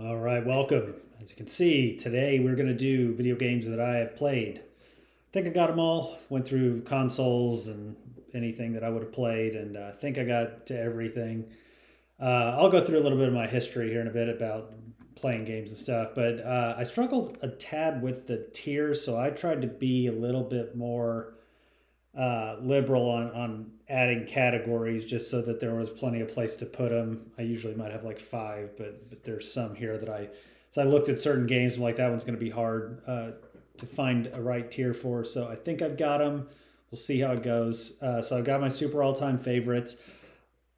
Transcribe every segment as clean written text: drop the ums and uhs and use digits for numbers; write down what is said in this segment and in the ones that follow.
All right, welcome. As you can see, today we're going to do video games that I have played. I think I got them all. Went through consoles and anything that I would have played, and I think I got to everything. I'll go through a little bit of my history here in a bit about playing games and stuff, but I struggled a tad with the tiers, so I tried to be a little bit more liberal on adding categories just so that there was plenty of place to put them. I usually might have like five, but there's some here that I looked at certain games. I'm like, that one's going to be hard to find a right tier for. So I think I've got them. We'll see how it goes. So I've got my super all time favorites.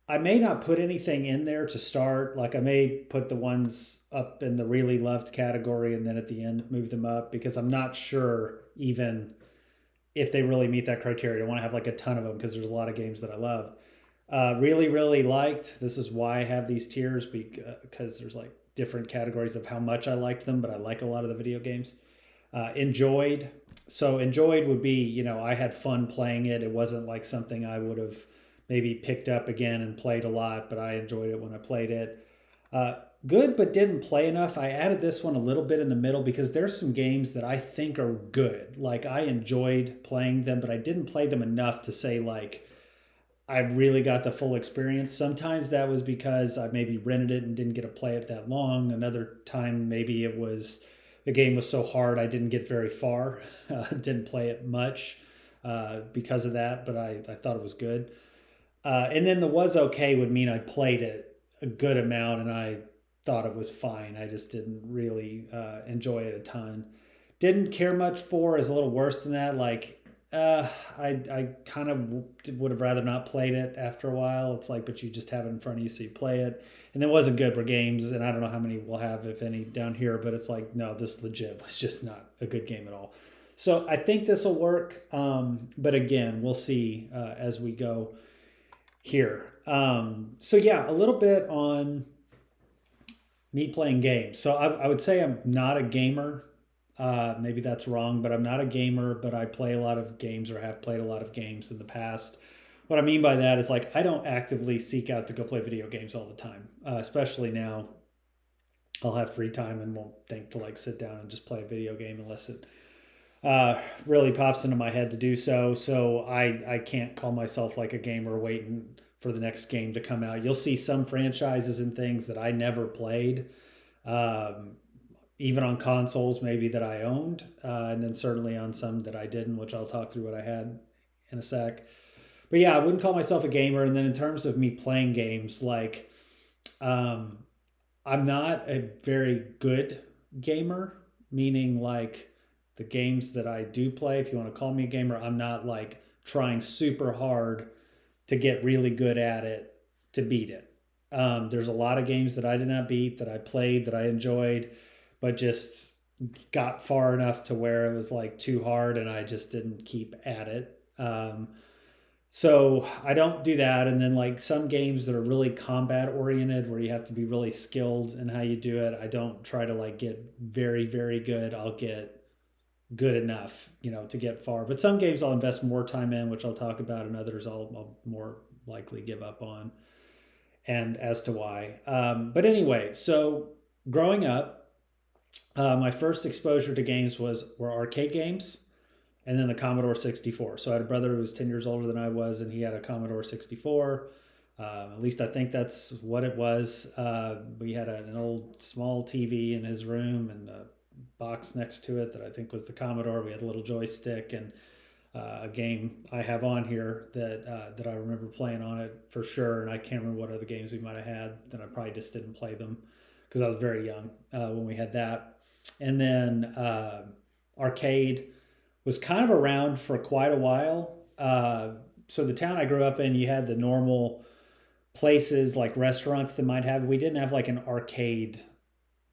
I may not put anything in there to start. Like I may put the ones up in the really loved category and then at the end move them up because I'm not sure even if they really meet that criteria. I want to have like a ton of them because there's a lot of games that I love. Really, really liked. This is why I have these tiers because there's like different categories of how much I liked them, but I like a lot of the video games. Enjoyed. So enjoyed would be, I had fun playing it. It wasn't like something I would have maybe picked up again and played a lot, but I enjoyed it when I played it. Good, but didn't play enough. I added this one a little bit in the middle because there's some games that I think are good. Like I enjoyed playing them, but I didn't play them enough to say like I really got the full experience. Sometimes that was because I maybe rented it and didn't get to play it that long. Another time maybe it was the game was so hard I didn't get very far, didn't play it much because of that, but I thought it was good. And then the was okay would mean I played it a good amount and I thought it was fine. I just didn't really enjoy it a ton. Didn't care much for is a little worse than that. Like I kind of would have rather not played it after a while. It's like, but you just have it in front of you, so you play it. And it wasn't good for games, and I don't know how many we'll have, if any, down here. But it's like, no, this legit was just not a good game at all. So I think this will work, but again, we'll see as we go here. So yeah, a little bit on me playing games. So I would say I'm not a gamer. Maybe that's wrong, but I'm not a gamer, but I play a lot of games or have played a lot of games in the past. What I mean by that is like I don't actively seek out to go play video games all the time, especially now. I'll have free time and won't think to like sit down and just play a video game unless it really pops into my head to do so. So I can't call myself like a gamer waiting for the next game to come out. You'll see some franchises and things that I never played, um, even on consoles maybe that I owned, and then certainly on some that I didn't, which I'll talk through what I had in a sec. But yeah, I wouldn't call myself a gamer. And then in terms of me playing games, like um, I'm not a very good gamer, meaning like the games that I do play, if you want to call me a gamer, I'm not like trying super hard to get really good at it to beat it. There's a lot of games that I did not beat that I played that I enjoyed, but just got far enough to where it was like too hard and I just didn't keep at it. So I don't do that. And then like some games that are really combat oriented where you have to be really skilled in how you do it, I don't try to like get very, very good. I'll get good enough, to get far. But some games I'll invest more time in, which I'll talk about, and others I'll more likely give up on, and as to why. But anyway, so growing up, my first exposure to games were arcade games, and then the Commodore 64. So I had a brother who was 10 years older than I was, and he had a Commodore 64. At least I think that's what it was. We had an old small TV in his room and a box next to it that I think was the Commodore. We had a little joystick and a game I have on here that I remember playing on it for sure. And I can't remember what other games we might have had. Then I probably just didn't play them because I was very young when we had that. And then arcade was kind of around for quite a while. So the town I grew up in, you had the normal places like restaurants that might have. We didn't have like an arcade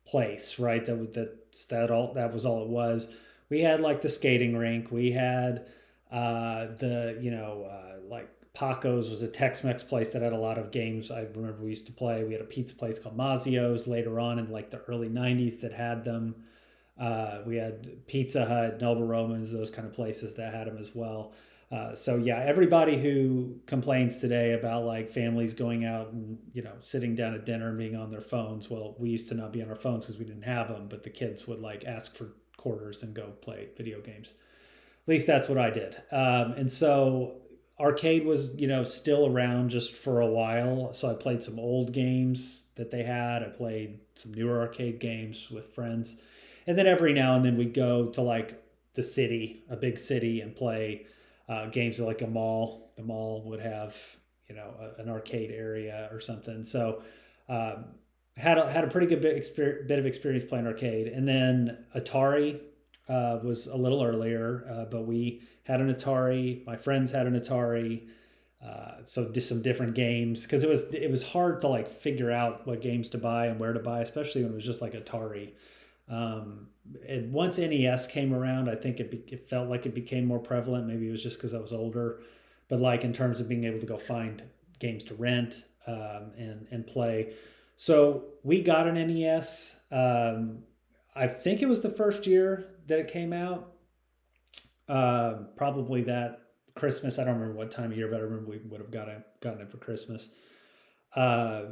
place, right? That was all it was. We had like the skating rink. We had like Paco's was a Tex-Mex place that had a lot of games. I remember we used to play. We had a pizza place called Mazio's later on in like the early '90s that had them. We had Pizza Hut, Noble Romans, those kind of places that had them as well. So yeah, everybody who complains today about like families going out and sitting down at dinner and being on their phones. Well, we used to not be on our phones because we didn't have them, but the kids would like ask for quarters and go play video games. At least that's what I did. And so arcade was still around just for a while. So I played some old games that they had. I played some newer arcade games with friends, and then every now and then we'd go to like the city, a big city, and play games at like a mall. The mall would have an arcade area or something. So um, had a pretty good bit of experience playing arcade, and then Atari was a little earlier, but we had an Atari. My friends had an Atari. So just some different games because it was hard to like figure out what games to buy and where to buy, especially when it was just like Atari. And once NES came around, I think it felt like it became more prevalent. Maybe it was just because I was older, but like in terms of being able to go find games to rent and play. So we got an NES. I think it was the first year that it came out. Probably that Christmas. I don't remember what time of year, but I remember we would have gotten it for Christmas.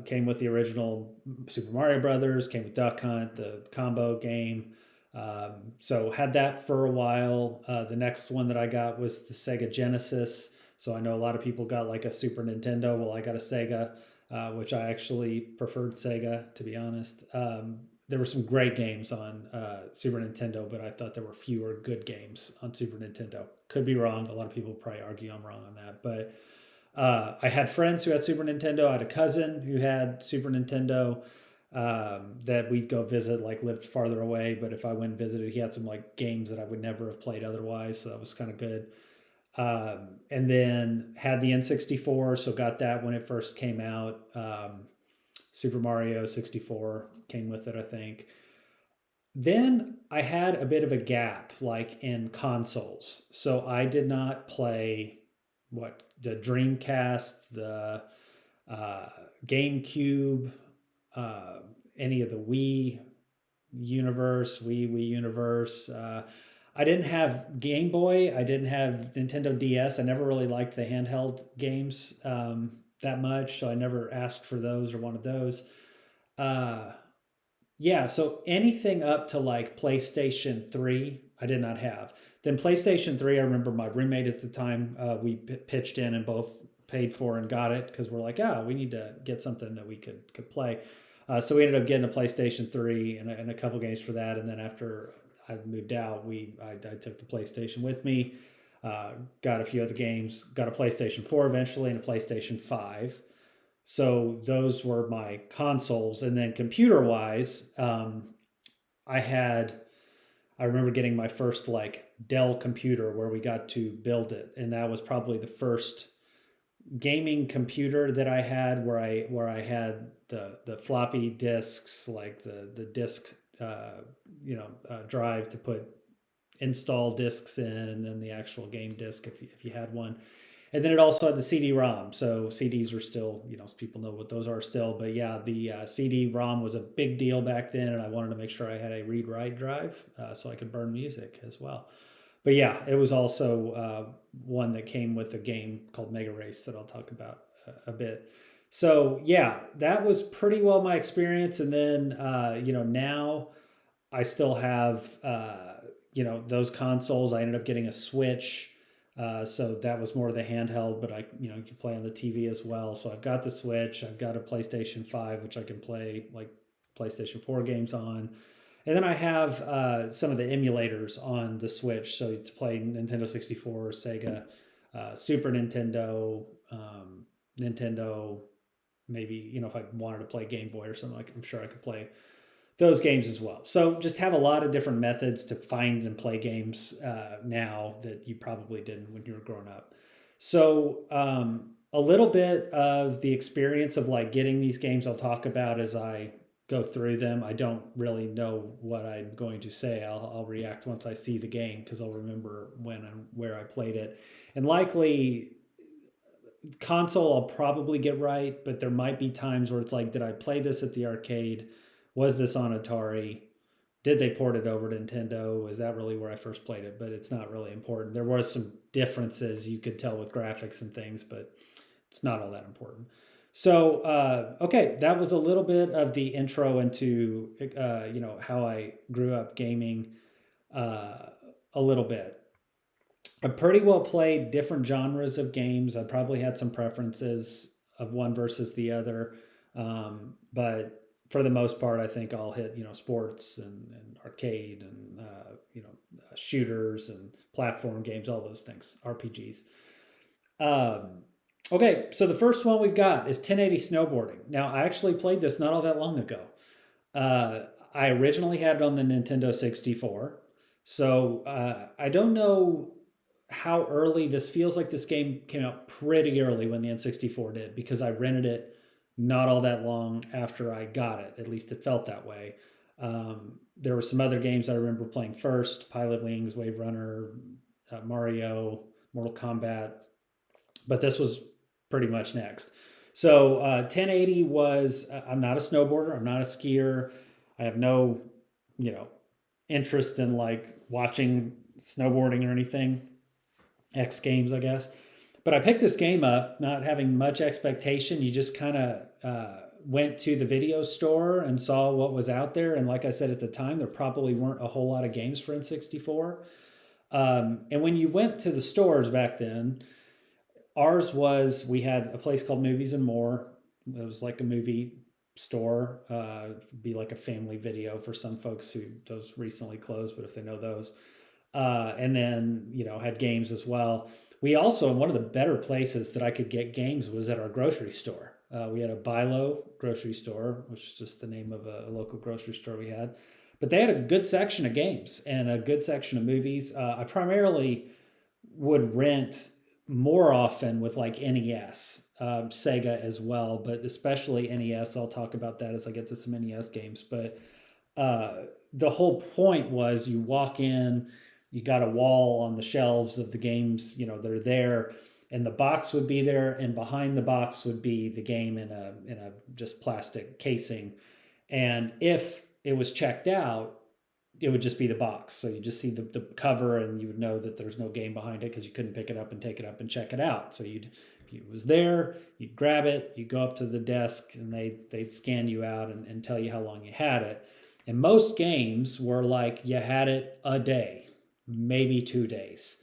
Came with the original Super Mario Brothers. Came with Duck Hunt, the combo game. So had that for a while. The next one that I got was the Sega Genesis. So I know a lot of people got like a Super Nintendo. Well, I got a Sega, which I actually preferred Sega, to be honest. There were some great games on Super Nintendo, but I thought there were fewer good games on Super Nintendo. Could be wrong. A lot of people probably argue I'm wrong on that. But I had friends who had Super Nintendo. I had a cousin who had Super Nintendo that we'd go visit, like lived farther away. But if I went and visited, he had some like games that I would never have played otherwise. So that was kind of good. And then had the N64, so got that when it first came out. Super Mario 64 came with it, I think. Then I had a bit of a gap, like in consoles. So I did not play what the Dreamcast, the uh, GameCube, uh, any of the Wii Universe. I didn't have Game Boy. I didn't have Nintendo DS. I never really liked the handheld games that much, so I never asked for those or wanted those. Uh, yeah, so anything up to like PlayStation 3, I did not have. Then PlayStation 3, I remember my roommate at the time, we pitched in and both paid for and got it because we're like, we need to get something that we could play. So we ended up getting a PlayStation 3 and a couple games for that. And then after I moved out, I took the PlayStation with me, got a few other games, got a PlayStation 4 eventually and a PlayStation 5. So those were my consoles. And then computer wise, I had, I remember getting my first like Dell computer where we got to build it. And that was probably the first gaming computer that I had where I had the floppy disks, like the disk, drive to put install disks in, and then the actual game disc if you had one. And then it also had the CD-ROM. So CDs are still, people know what those are still. But yeah, the CD-ROM was a big deal back then, and I wanted to make sure I had a read-write drive so I could burn music as well. But yeah, it was also one that came with a game called Mega Race that I'll talk about a bit. So yeah, that was pretty well my experience. And then, now I still have, those consoles. I ended up getting a Switch. So that was more the handheld, but you can play on the TV as well. So I've got the Switch, I've got a PlayStation 5, which I can play like PlayStation 4 games on. And then I have some of the emulators on the Switch. So to play Nintendo 64, Sega, Super Nintendo, Nintendo, maybe, if I wanted to play Game Boy or something, I'm sure I could play those games as well. So just have a lot of different methods to find and play games now that you probably didn't when you were growing up. So a little bit of the experience of like getting these games I'll talk about as I go through them. I don't really know what I'm going to say. I'll react once I see the game because I'll remember when and where I played it. And likely console I'll probably get right, but there might be times where it's like, did I play this at the arcade? Was this on Atari? did they port it over to Nintendo? Was that really where I first played it? But it's not really important. There were some differences you could tell with graphics and things, but it's not all that important. So, okay, that was a little bit of the intro into, how I grew up gaming uh, a little bit. I pretty well played different genres of games. I probably had some preferences of one versus the other. But for the most part, I think I'll hit, sports and arcade and, shooters and platform games, all those things, RPGs. Um, okay, so the first one we've got is 1080 snowboarding. Now, I actually played this not all that long ago. Uh, I originally had it on the Nintendo 64. So I don't know how early this feels like. This game came out pretty early when the N64 did, because I rented it not all that long after I got it. At least it felt that way. There were some other games I remember playing first: Pilot Wings, Wave Runner, Mario, Mortal Kombat, but this was pretty much next. So 1080 was. I'm not a snowboarder. I'm not a skier. I have no, you know, interest in like watching snowboarding or anything. X Games, I guess. But I picked this game up not having much expectation. You just kind of went to the video store and saw what was out there. And like I said at the time, there probably weren't a whole lot of games for N64. And when you went to the stores back then, we had a place called Movies and More. It was like a movie store, be like a family video for some folks who those recently closed, but if they know those. And then, had games as well. We also, one of the better places that I could get games was at our grocery store. We had a Bilo grocery store, which is just the name of a local grocery store we had. But they had a good section of games and a good section of movies. I primarily would rent more often with like NES, Sega as well, but especially NES. I'll talk about that as I get to some NES games. But the whole point was you walk in, you got a wall on the shelves of the games, that are there, and the box would be there, and behind the box would be the game in a just plastic casing. And if it was checked out, it would just be the box. So you just see the cover, and you would know that there's no game behind it because you couldn't pick it up and take it up and check it out. So if it was there, you'd grab it, you go up to the desk, and they'd scan you out and tell you how long you had it. And most games were like you had it a day, maybe 2 days.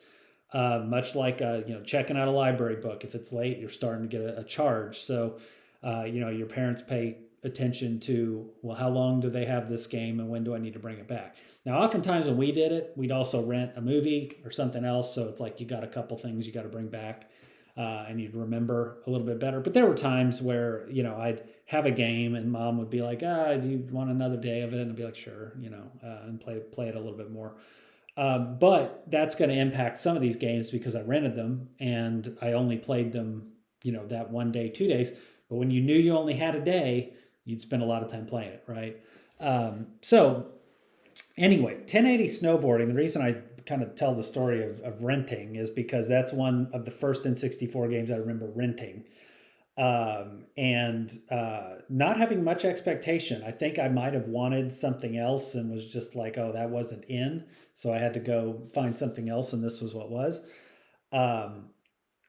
Much like checking out a library book. If it's late, you're starting to get a charge. So your parents pay attention to, well, how long do they have this game and when do I need to bring it back? Now, oftentimes when we did it, we'd also rent a movie or something else. So it's like you got a couple things you got to bring back, and you'd remember a little bit better. But there were times where, I'd have a game and mom would be like, do you want another day of it? And I'd be like, sure, and play it a little bit more. But that's going to impact some of these games because I rented them and I only played them, that 1 day, 2 days. But when you knew you only had a day, you'd spend a lot of time playing it, right? So anyway, 1080 snowboarding, the reason I kind of tell the story of renting is because that's one of the first N64 games I remember renting. And not having much expectation. I think I might have wanted something else and was just like, oh, that wasn't in. So I had to go find something else, and this was what was.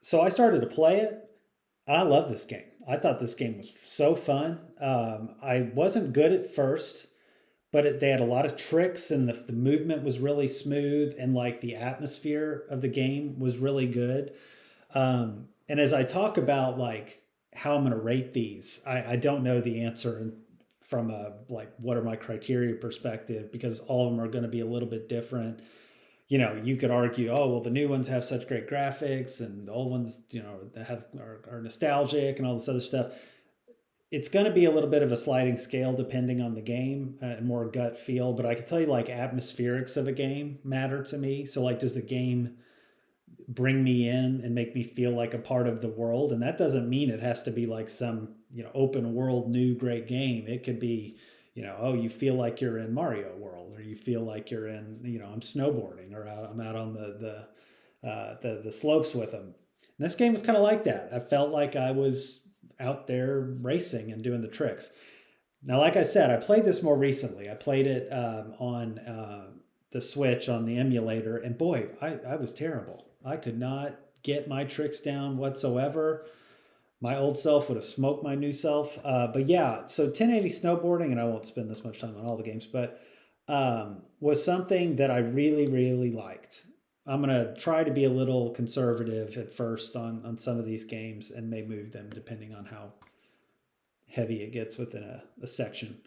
So I started to play it. I love this game. I thought this game was so fun. I wasn't good at first, but they had a lot of tricks, and the movement was really smooth, and like the atmosphere of the game was really good. And as I talk about like how I'm going to rate these, I don't know the answer from a like what are my criteria perspective, because all of them are going to be a little bit different. You could argue, oh well, the new ones have such great graphics, and the old ones, are nostalgic and all this other stuff. It's going to be a little bit of a sliding scale depending on the game, and more gut feel. But I can tell you, like, atmospherics of a game matter to me. So like, does the game bring me in and make me feel like a part of the world? And that doesn't mean it has to be like some open world new great game. It could be, oh, you feel like you're in Mario World, or you feel like you're in, I'm snowboarding, or I'm out on the slopes with them. And this game was kind of like that. I felt like I was out there racing and doing the tricks. Now, like I said, I played this more recently. I played it on the Switch on the emulator, and boy, I was terrible. I could not get my tricks down whatsoever. My old self would have smoked my new self. But yeah, so 1080 snowboarding, and I won't spend this much time on all the games, but was something that I really, really liked. I'm gonna try to be a little conservative at first on some of these games, and may move them depending on how heavy it gets within a section.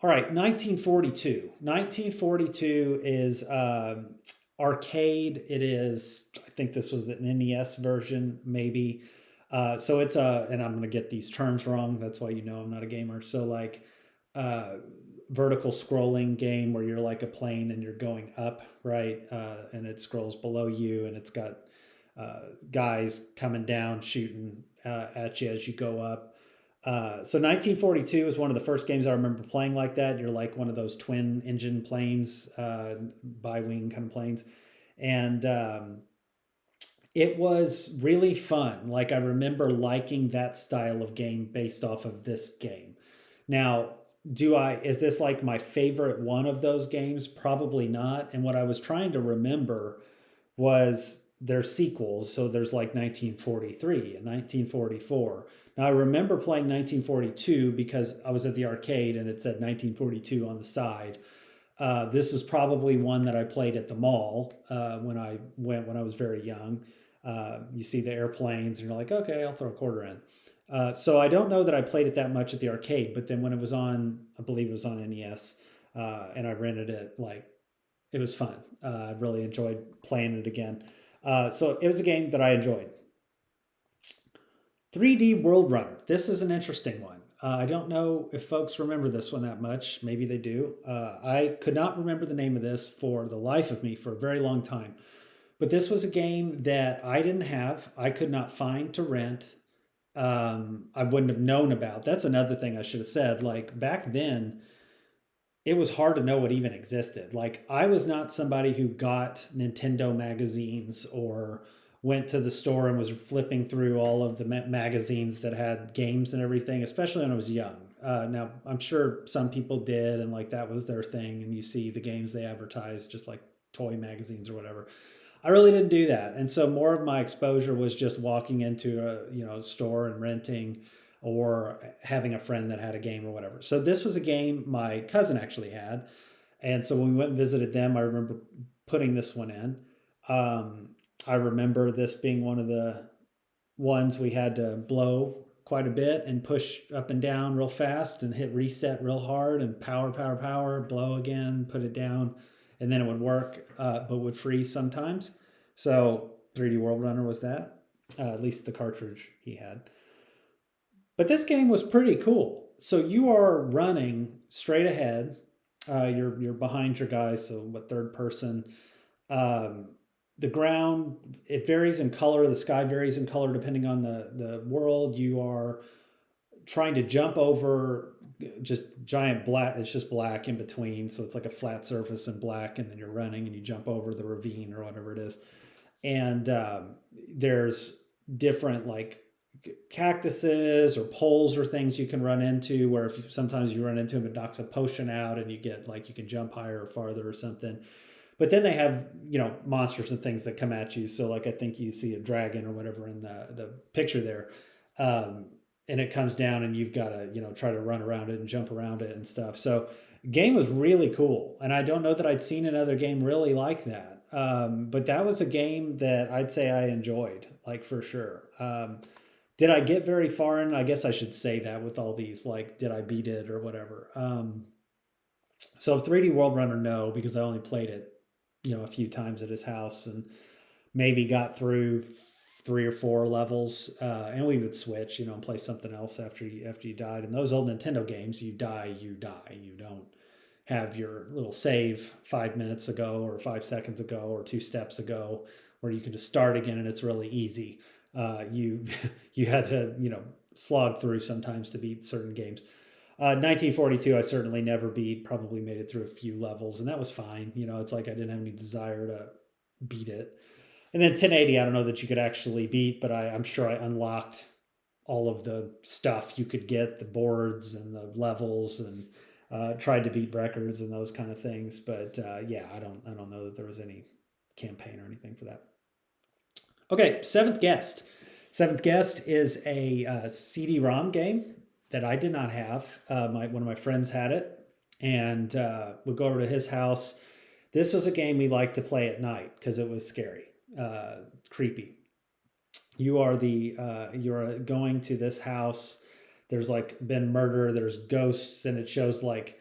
All right, 1942. 1942 is arcade. It is, I think this was an NES version, maybe. So it's and I'm going to get these terms wrong. That's why you know I'm not a gamer. So, like, uh, vertical scrolling game where you're like a plane and you're going up, right? And it scrolls below you, and it's got guys coming down shooting at you as you go up. So 1942 is one of the first games I remember playing like that. You're like one of those twin engine planes, bi-wing kind of planes. And it was really fun. Like, I remember liking that style of game based off of this game. Now, is this like my favorite one of those games? Probably not. And what I was trying to remember was their sequels. So there's like 1943 and 1944. Now, I remember playing 1942 because I was at the arcade and it said 1942 on the side. This was probably one that I played at the mall when I went when I was very young. You see the airplanes and you're like, okay, I'll throw a quarter in. So I don't know that I played it that much at the arcade, but then when it was on, I believe it was on NES, and I rented it, like, it was fun. I really enjoyed playing it again. So it was a game that I enjoyed. 3D World Runner. This is an interesting one. I don't know if folks remember this one that much. Maybe they do. I could not remember the name of this for the life of me for a very long time. But this was a game that I didn't have. I could not find to rent. I wouldn't have known about. That's another thing I should have said. Like, back then, it was hard to know what even existed. Like, I was not somebody who got Nintendo magazines or went to the store and was flipping through all of the magazines that had games and everything, especially when I was young. Now, I'm sure some people did, and like that was their thing. And you see the games they advertise, just like toy magazines or whatever. I really didn't do that, and so more of my exposure was just walking into a store and renting, or having a friend that had a game or whatever. So this was a game my cousin actually had, and so when we went and visited them, I remember putting this one in. I remember this being one of the ones we had to blow quite a bit and push up and down real fast and hit reset real hard and power, power, power, blow again, put it down, and then it would work, but would freeze sometimes. So 3D World Runner was that, at least the cartridge he had. But this game was pretty cool. So you are running straight ahead. You're behind your guys, so what, third person. Um, the ground, it varies in color. The sky varies in color depending on the world. You are trying to jump over just giant black. It's just black in between, so it's like a flat surface and black, and then you're running and you jump over the ravine or whatever it is. And there's different, like, cactuses or poles or things you can run into, where if sometimes you run into them, it knocks a potion out and you get, like, you can jump higher or farther or something. But then they have, monsters and things that come at you. So, like, I think you see a dragon or whatever in the picture there. And it comes down and you've got to, try to run around it and jump around it and stuff. So game was really cool. And I don't know that I'd seen another game really like that. But that was a game that I'd say I enjoyed, like, for sure. Did I get very far in? I guess I should say that with all these, like, did I beat it or whatever? So 3D World Runner, no, because I only played it, a few times at his house, and maybe got through 3 or 4 levels, and we would switch, and play something else after you died. And those old Nintendo games, you die. You don't have your little save 5 minutes ago or 5 seconds ago or 2 steps ago, where you can just start again and it's really easy. You you had to slog through sometimes to beat certain games. 1942, I certainly never beat. Probably made it through a few levels, and that was fine. It's like I didn't have any desire to beat it. And then 1080, I don't know that you could actually beat, but I'm sure I unlocked all of the stuff you could get, the boards and the levels, and tried to beat records and those kind of things. But yeah, I don't know that there was any campaign or anything for that. Okay, Seventh Guest. Seventh Guest is a CD-ROM game that I did not have. One of my friends had it, and would go over to his house. This was a game we liked to play at night because it was scary, creepy. You're going to this house. There's like been murder. There's ghosts, and it shows like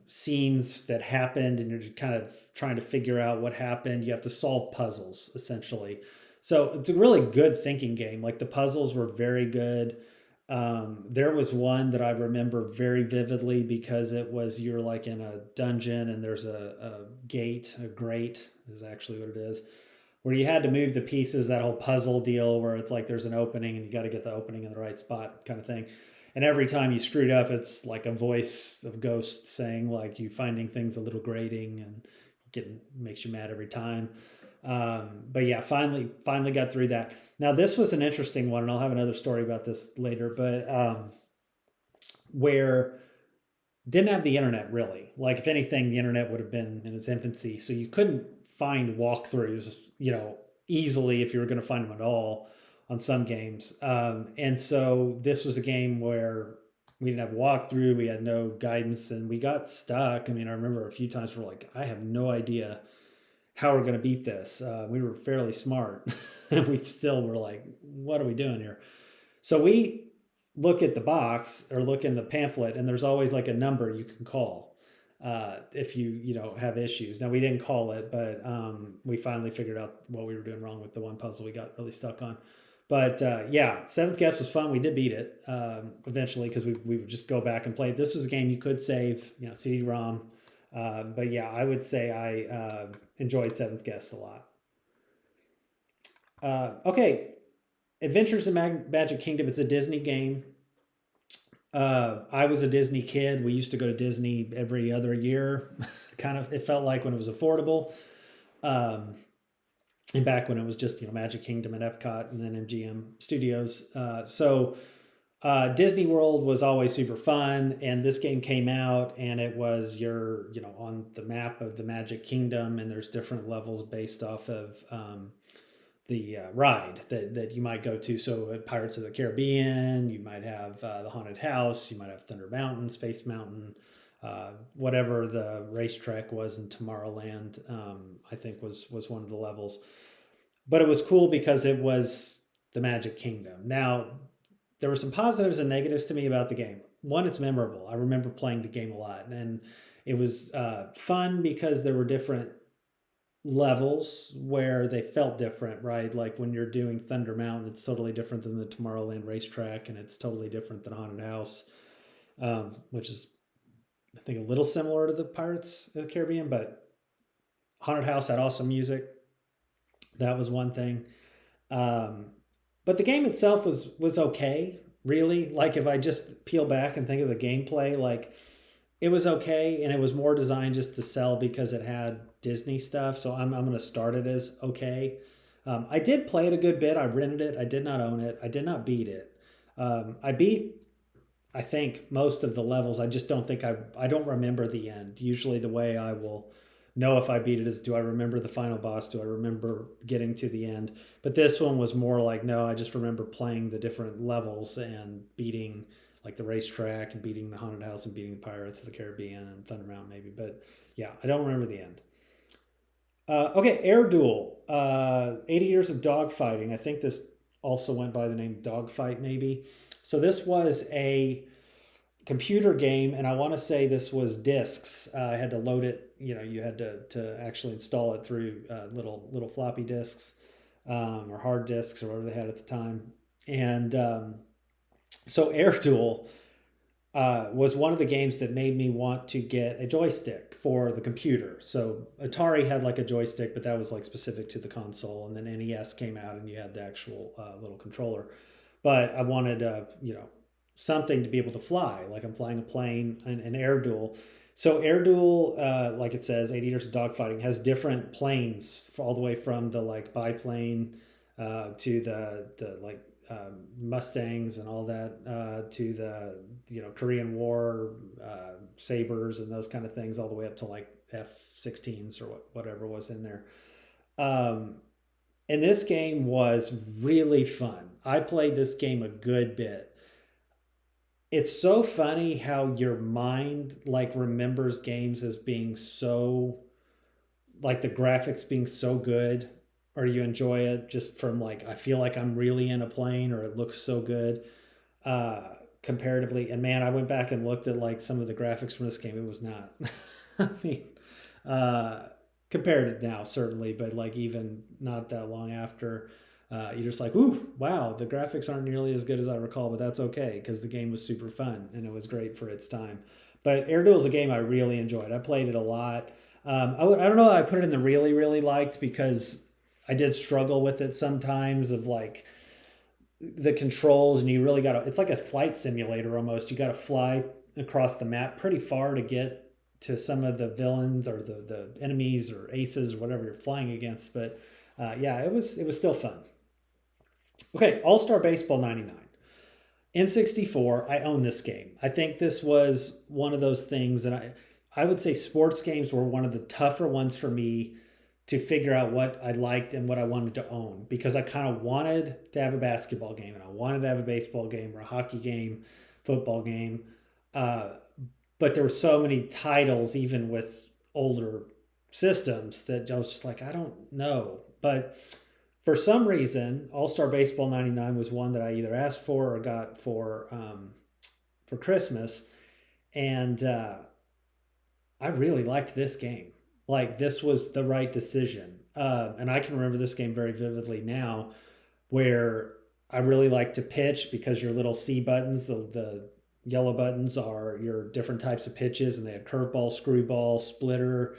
scenes that happened, and you're kind of trying to figure out what happened. You have to solve puzzles essentially. So it's a really good thinking game. Like the puzzles were very good. There was one that I remember very vividly because it was you're like in a dungeon and there's a gate, a grate is actually what it is, where you had to move the pieces, that whole puzzle deal where it's like there's an opening and you got to get the opening in the right spot kind of thing. And every time you screwed up, it's like a voice of ghosts saying like you finding things a little grating and makes you mad every time. But yeah, finally got through that. Now this was an interesting one, and I'll have another story about this later, but where didn't have the internet really. Like if anything, the internet would have been in its infancy. So you couldn't find walkthroughs, easily if you were going to find them at all on some games. And so this was a game where we didn't have a walkthrough, we had no guidance, and we got stuck. I mean, I remember a few times we're like, I have no idea how we're going to beat this. We were fairly smart. And we still were like, what are we doing here? So we look at the box or look in the pamphlet, and there's always like a number you can call if you have issues. Now we didn't call it, but we finally figured out what we were doing wrong with the one puzzle we got really stuck on. But yeah, Seventh Guest was fun. We did beat it eventually because we would just go back and play it. This was a game you could save, CD-ROM. But yeah, I would say I enjoyed Seventh Guest a lot. Okay, Adventures in Magic Kingdom. It's a Disney game. I was a Disney kid. We used to go to Disney every other year. Kind of, it felt like when it was affordable. And back when it was just, Magic Kingdom and Epcot and then MGM Studios. So Disney World was always super fun. And this game came out and it was you're on the map of the Magic Kingdom, and there's different levels based off of the ride that you might go to. So at Pirates of the Caribbean, you might have the Haunted House, you might have Thunder Mountain, Space Mountain, whatever the racetrack was in Tomorrowland, I think was one of the levels. But it was cool because it was the Magic Kingdom. Now, there were some positives and negatives to me about the game. One, it's memorable. I remember playing the game a lot, and it was fun because there were different levels where they felt different, right? Like when you're doing Thunder Mountain, it's totally different than the Tomorrowland racetrack, and it's totally different than Haunted House, which is, I think, a little similar to the Pirates of the Caribbean, but Haunted House had awesome music. That was one thing. But the game itself was okay, really. Like if I just peel back and think of the gameplay, like it was okay, and it was more designed just to sell because it had Disney stuff. So I'm going to start it as okay. I did play it a good bit. I rented it. I did not own it. I did not beat it. I beat, I think, most of the levels. I just don't think I don't remember the end. Usually the way I will know if I beat it is, do I remember the final boss? Do I remember getting to the end? But this one was more like, no, I just remember playing the different levels and beating like the racetrack and beating the Haunted House and beating the Pirates of the Caribbean and Thunder Mountain maybe. But yeah, I don't remember the end. Okay, Air Duel. 80 Years of Dogfighting. I think this also went by the name Dogfight maybe. So this was a computer game, and I want to say this was discs. I had to load it. You had to actually install it through little floppy disks or hard disks or whatever they had at the time. And so Air Duel was one of the games that made me want to get a joystick for the computer. So Atari had like a joystick, but that was like specific to the console. And then NES came out, and you had the actual little controller. But I wanted something to be able to fly, like I'm flying a plane, an Air Duel. So Air Duel, like it says, 80 Years of Dogfighting, has different planes all the way from the like biplane to the like Mustangs and all that, to the Korean War sabers and those kind of things, all the way up to like F-16s or whatever was in there. Um, and this game was really fun. I played this game a good bit. It's so funny how your mind like remembers games as being so, like the graphics being so good, or you enjoy it just from like, I feel like I'm really in a plane, or it looks so good comparatively. And man, I went back and looked at like some of the graphics from this game. It was not. I mean, uh, compared to now, certainly, but like even not that long after, you're just like, ooh, wow, the graphics aren't nearly as good as I recall, but that's okay because the game was super fun and it was great for its time. But Air Duel is a game I really enjoyed. I played it a lot. I don't know. I put it in the really, really liked because I did struggle with it sometimes of like the controls, and you really got to, it's like a flight simulator almost. You got to fly across the map pretty far to get to some of the villains or the enemies or aces or whatever you're flying against. But yeah, it was still fun. Okay, All Star Baseball 99. N64, I own this game. I think this was one of those things, and I would say sports games were one of the tougher ones for me to figure out what I liked and what I wanted to own, because I kind of wanted to have a basketball game and I wanted to have a baseball game or a hockey game, football game. Uh, but there were so many titles, even with older systems, that I was just like, I don't know. But for some reason, All Star Baseball 99 was one that I either asked for or got for Christmas. And I really liked this game. Like, this was the right decision. And I can remember this game very vividly now, where I really like to pitch because your little C buttons, the yellow buttons, are your different types of pitches, and they had curveball, screwball, splitter,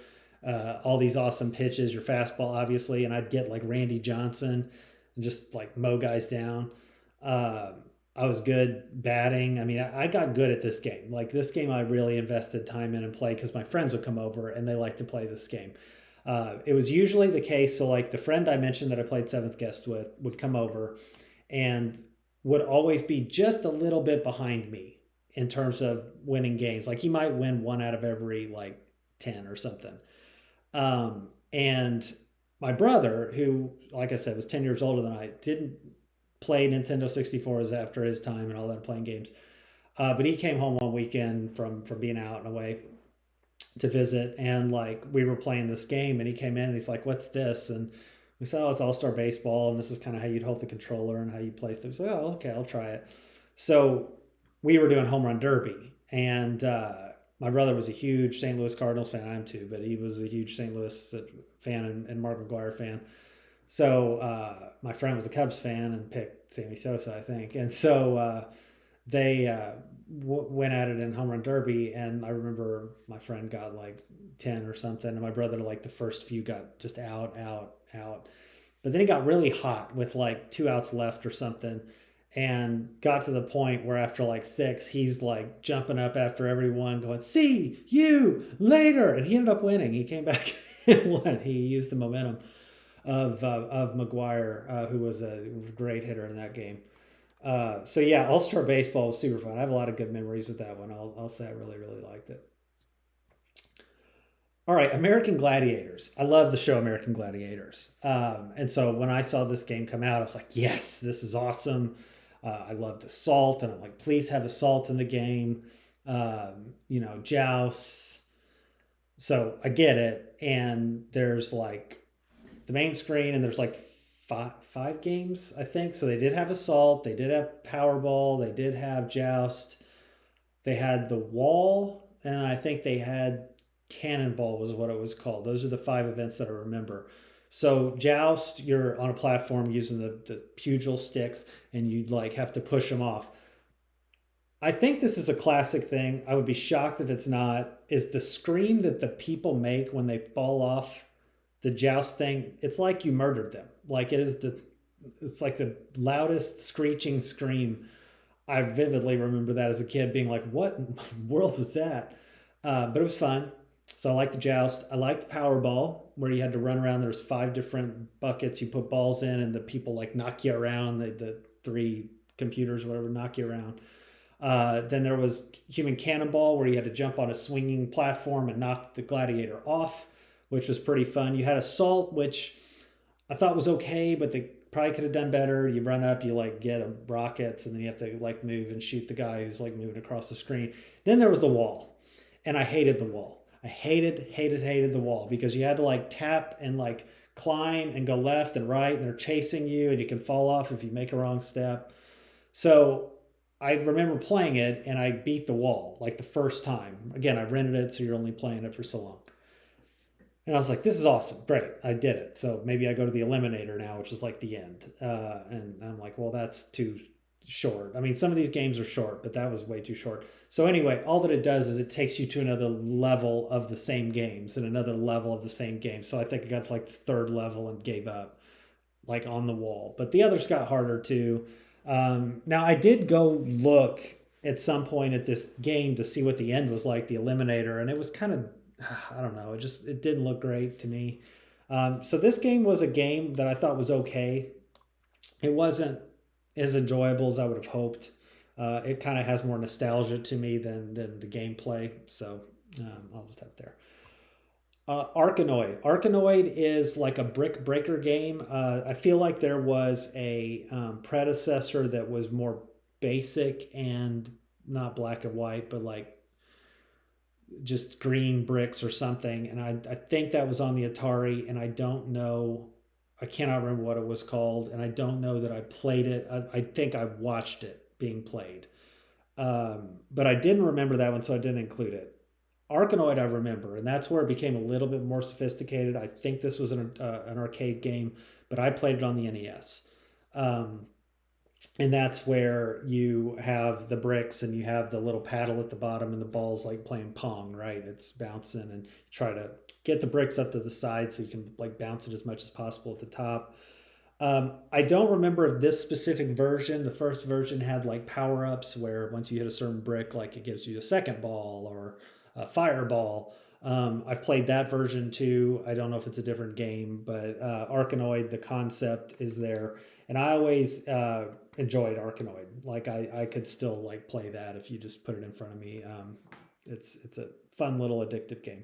all these awesome pitches, your fastball, obviously. And I'd get like Randy Johnson and just like mow guys down. Um, I was good batting. I mean, I got good at this game. Like this game, I really invested time in and play because my friends would come over and they like to play this game. It was usually the case. So, like the friend I mentioned that I played seventh guest with would come over and would always be just a little bit behind me in terms of winning games. Like he might win one out of every like 10 or something. And my brother, who, like I said, was 10 years older than I, didn't play Nintendo 64s after his time and all that playing games. But he came home one weekend from being out and away to visit, and like we were playing this game, and he came in and he's like, "What's this?" And we said, "Oh, it's All Star Baseball, and this is kind of how you'd hold the controller and how you play stuff." So, "Oh, okay, I'll try it." So we were doing Home Run Derby, and my brother was a huge St. Louis Cardinals fan. I am too, but he was a huge St. Louis fan and Mark McGwire fan. So my friend was a Cubs fan and picked Sammy Sosa, I think. And so they went at it in Home Run Derby. And I remember my friend got like 10 or something. And my brother, like the first few, got just out, out, out. But then he got really hot with like 2 outs left or something, and got to the point where after like 6, he's like jumping up after everyone going, "See you later." And he ended up winning. He came back and won. He used the momentum of McGwire, who was a great hitter in that game. So yeah, All Star Baseball was super fun. I have a lot of good memories with that one. I'll say I really really liked it. All right, American Gladiators. I love the show American Gladiators, and so when I saw this game come out, I was like, yes, this is awesome. I loved Assault, and I'm like, please have Assault in the game. Joust. So I get it, and there's like the main screen, and there's like five games, I think. So they did have Assault, they did have Powerball, they did have Joust, they had the Wall, and I think they had Cannonball was what it was called. Those are the 5 events that I remember. So Joust, you're on a platform using the pugil sticks, and you'd like have to push them off. I think this is a classic thing. I would be shocked if it's not. Is the scream that the people make when they fall off the joust thing? It's like you murdered them. Like it's like the loudest screeching scream. I vividly remember that as a kid, being like, "What in the world was that?" But it was fun. So I liked the joust. I liked Powerball, where you had to run around. There's 5 different buckets you put balls in, and the people like knock you around. The three computers, whatever, knock you around. Then there was Human Cannonball, where you had to jump on a swinging platform and knock the gladiator off, which was pretty fun. You had Assault, which I thought was okay, but they probably could have done better. You run up, you like get rockets, and then you have to like move and shoot the guy who's like moving across the screen. Then there was the wall, and I hated the wall. I hated the wall because you had to like tap and like climb and go left and right, and they're chasing you, and you can fall off if you make a wrong step. So I remember playing it, and I beat the wall like the first time. Again, I rented it, so you're only playing it for so long. And I was like, this is awesome. Great. I did it. So maybe I go to the Eliminator now, which is like the end. And I'm like, well, that's too short. I mean, some of these games are short, but that was way too short. So anyway, all that it does is it takes you to another level of the same games and another level of the same game. So I think I got to like the third level and gave up, like on the wall. But the others got harder too. Now I did go look at some point at this game to see what the end was like, the Eliminator, and it was kind of, I don't know, it didn't look great to me. So this game was a game that I thought was okay. It wasn't as enjoyable as I would have hoped. It kind of has more nostalgia to me than the gameplay. So I'll just have it there. Arkanoid. Arkanoid is like a brick breaker game. I feel like there was a predecessor that was more basic and not black and white, but like just green bricks or something. And I think that was on the Atari, and I don't know, I cannot remember what it was called, and I don't know that I played it. I think I watched it being played. But I didn't remember that one, so I didn't include it. Arkanoid I remember, and that's where it became a little bit more sophisticated. I think this was an arcade game, but I played it on the NES. And that's where you have the bricks and you have the little paddle at the bottom, and the ball's like playing pong, right? It's bouncing, and you try to get the bricks up to the side so you can like bounce it as much as possible at the top. I don't remember if this specific version, the first version, had like power ups where once you hit a certain brick, like it gives you a second ball or a fireball. I've played that version too. I don't know if it's a different game, but Arkanoid, the concept is there, and I always enjoyed Arkanoid. Like I could still like play that if you just put it in front of me. It's a fun little addictive game.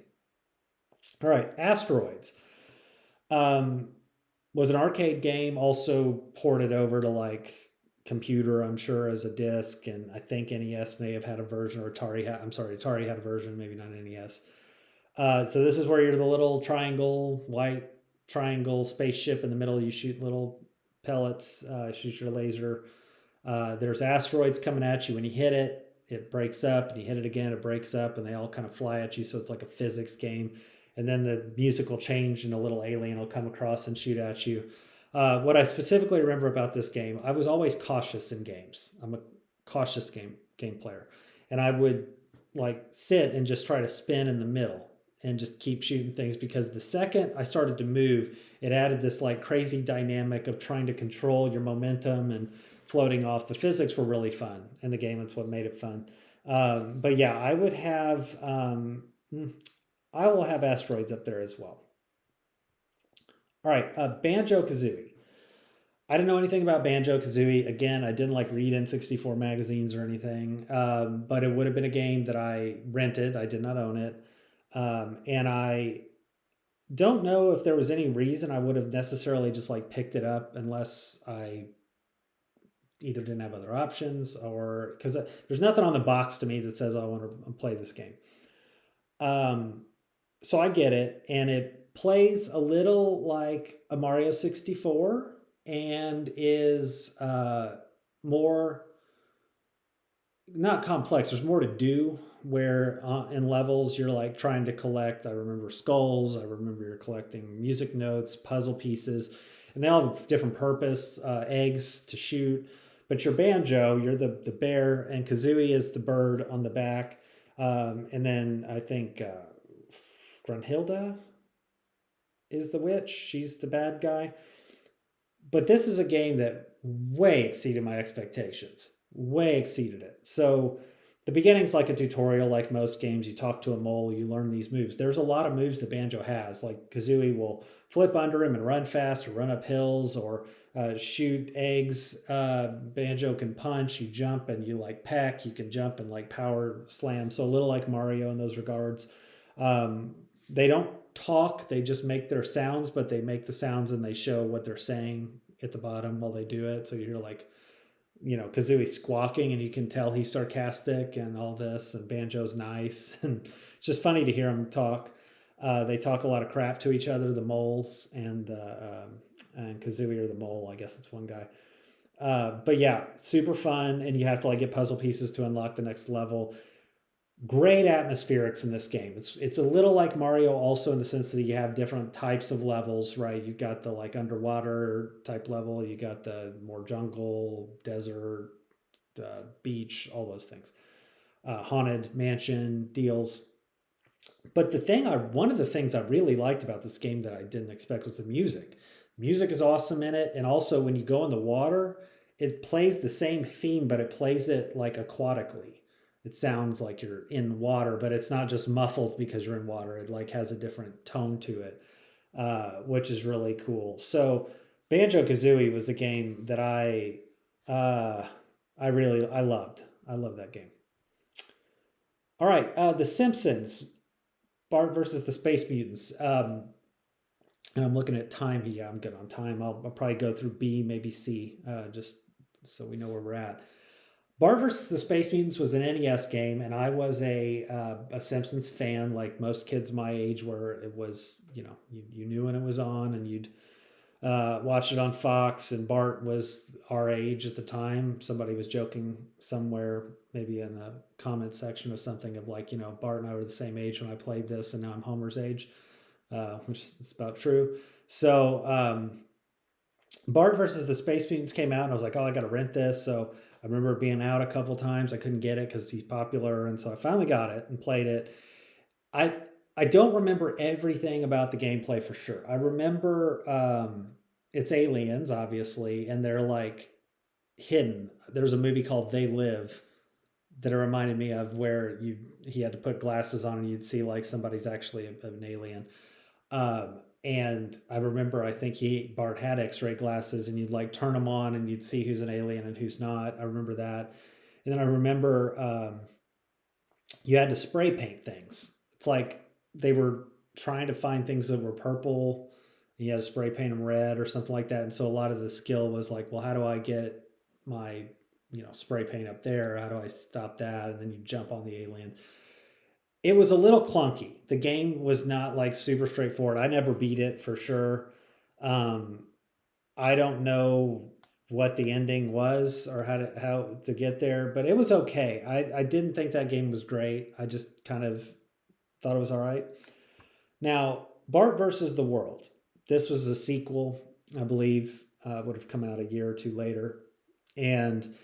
All right, Asteroids. Was an arcade game, also ported over to like computer, I'm sure, as a disc, and I think NES may have had a version, or Atari had a version, maybe not NES. So this is where you're the little triangle, white triangle spaceship in the middle. You shoot little pellets, shoot your laser. There's asteroids coming at you. When you hit it, it breaks up, and you hit it again, it breaks up, and they all kind of fly at you. So it's like a physics game. And then the music will change, and a little alien will come across and shoot at you. What I specifically remember about this game, I was always cautious in games. I'm a cautious game player, and I would like sit and just try to spin in the middle and just keep shooting things, because the second I started to move, it added this like crazy dynamic of trying to control your momentum and floating off. The physics were really fun in the game. That's what made it fun. But yeah, I would have. I will have Asteroids up there as well. All right, Banjo Kazooie. I didn't know anything about Banjo Kazooie. Again, I didn't like read N64 magazines or anything, but it would have been a game that I rented. I did not own it. And I don't know if there was any reason I would have necessarily just like picked it up, unless I either didn't have other options, or because there's nothing on the box to me that says I want to play this game. So I get it, and it plays a little like a Mario 64, and is more, not complex. There's more to do, where in levels you're like trying to collect. I remember skulls. I remember you're collecting music notes, puzzle pieces, and they all have a different purpose. Eggs to shoot, but you're Banjo. You're the bear, and Kazooie is the bird on the back. And then I think Grunhilda is the witch. She's the bad guy. But this is a game that way exceeded my expectations. Way exceeded it. So The beginning's like a tutorial, like most games. You talk to a mole, you learn these moves. There's a lot of moves that Banjo has. Like Kazooie will flip under him and run fast, or run up hills, or shoot eggs. Banjo can punch. You jump and you like peck. You can jump and like power slam. So a little like Mario in those regards. They don't talk; they just make their sounds, but they make the sounds and they show what they're saying at the bottom while they do it. So you hear like Kazooie squawking, and you can tell he's sarcastic and all this, and Banjo's nice. And it's just funny to hear them talk. They talk a lot of crap to each other, the moles and Kazooie, or the mole, I guess it's one guy. But yeah, super fun, and you have to like get puzzle pieces to unlock the next level. Great atmospherics in this game. It's a little like Mario, also in the sense that you have different types of levels, right? You've got the like underwater type level, you got the more jungle, desert, beach, all those things. Haunted mansion deals. But one of the things I really liked about this game that I didn't expect was the music. Music is awesome in it, and also when you go in the water, it plays the same theme, but it plays it like aquatically. It sounds like you're in water, but it's not just muffled because you're in water. It like has a different tone to it, which is really cool. So Banjo Kazooie was a game that uh, I loved. I love that game. All right, The Simpsons, Bart versus the Space Mutants. And I'm looking at time here. Yeah, I'm good on time. I'll probably go through B, maybe C, just so we know where we're at. Bart versus the Space Mutants was an NES game, and I was a Simpsons fan, like most kids my age, where it was, you knew when it was on, and you'd watch it on Fox. And Bart was our age at the time. Somebody was joking somewhere, maybe in a comment section or something, of like, Bart and I were the same age when I played this, and now I'm Homer's age, which is about true. So Bart versus the Space Mutants came out, and I was like, oh, I got to rent this. So I remember being out a couple times. I couldn't get it because he's popular, and so I finally got it and played it. I I don't remember everything about the gameplay for sure. I remember it's aliens, obviously, and they're like hidden. There's a movie called They Live that it reminded me of, where he had to put glasses on and you'd see like somebody's actually an alien. And I remember, I think Bart had X-ray glasses, and you'd like turn them on and you'd see who's an alien and who's not. I remember that, and then I remember you had to spray paint things. It's like they were trying to find things that were purple, and you had to spray paint them red or something like that. And so a lot of the skill was like, well, how do I get my spray paint up there? How do I stop that? And then you jump on the alien. It was a little clunky. The game was not like super straightforward. I never beat it for sure. Um, I don't know what the ending was, or how to get there, but it was okay. I didn't think that game was great. I just kind of thought it was all right. Now, Bart versus the World. This was a sequel, I believe, would have come out a year or two later, and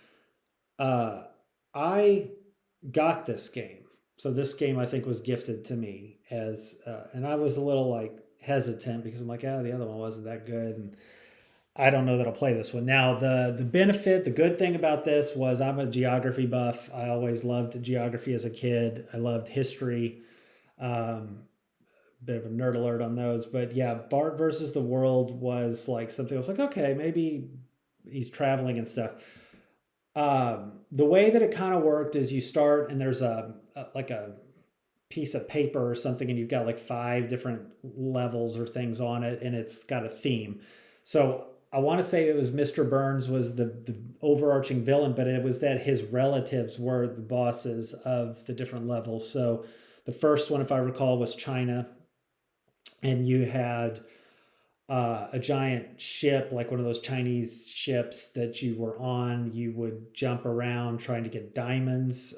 uh, I got this game. So this game, I think, was gifted to me and I was a little like hesitant because I'm like, the other one wasn't that good, and I don't know that I'll play this one. Now, the good thing about this was I'm a geography buff. I always loved geography as a kid. I loved history. Um, Bit of a nerd alert on those, but yeah, Bart versus the World was like something I was like, okay, maybe he's traveling and stuff. The way that it kind of worked is you start, and there's like a piece of paper or something, and you've got like five different levels or things on it, and it's got a theme. So I want to say it was Mr. Burns was the overarching villain, but it was that his relatives were the bosses of the different levels. So the first one, if I recall, was China, and you had a giant ship, like one of those Chinese ships that you were on. You would jump around trying to get diamonds,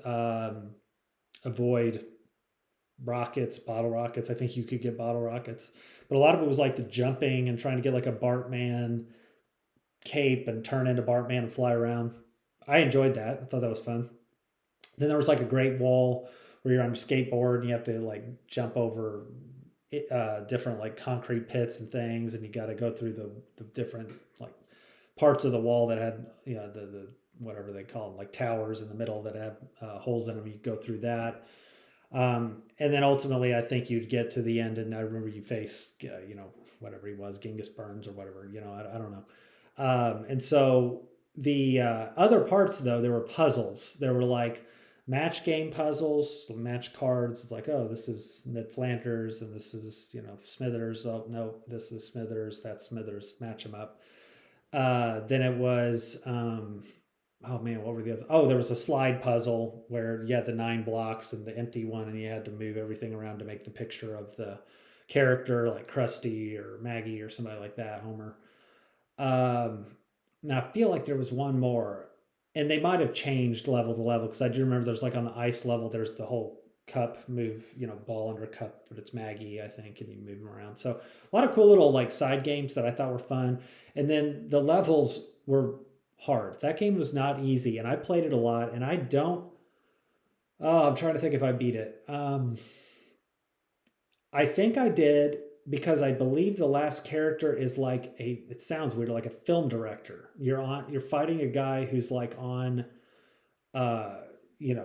avoid rockets, bottle rockets. I think you could get bottle rockets, but a lot of it was like the jumping and trying to get like a Bartman cape and turn into Bartman and fly around. I enjoyed that. I thought that was fun. Then there was like a great wall where you're on a skateboard and you have to like jump over different like concrete pits and things, and you got to go through the different like parts of the wall that had whatever they call them, like towers in the middle that have holes in them. You go through that. And then ultimately, I think you'd get to the end, and I remember you face, whatever he was, Genghis Burns or whatever, I don't know. And so the other parts, though, there were puzzles. There were like match game puzzles, match cards. It's like, oh, this is Ned Flanders, and this is, Smithers. Oh, no, this is Smithers. That's Smithers. Match them up. Then it was, oh man, what were the others? Oh, there was a slide puzzle where you had the 9 blocks and the empty one, and you had to move everything around to make the picture of the character, like Krusty or Maggie or somebody like that, Homer. Um, Now I feel like there was one more, and they might have changed level to level because I do remember there's like on the ice level, there's the whole cup move, ball under a cup, but it's Maggie, I think, and you move them around. So a lot of cool little like side games that I thought were fun. And then the levels were hard. That game was not easy, and I played it a lot, and I don't. Oh, I'm trying to think if I beat it. I think I did because I believe the last character is like it sounds weird, like a film director. You're fighting a guy who's like on uh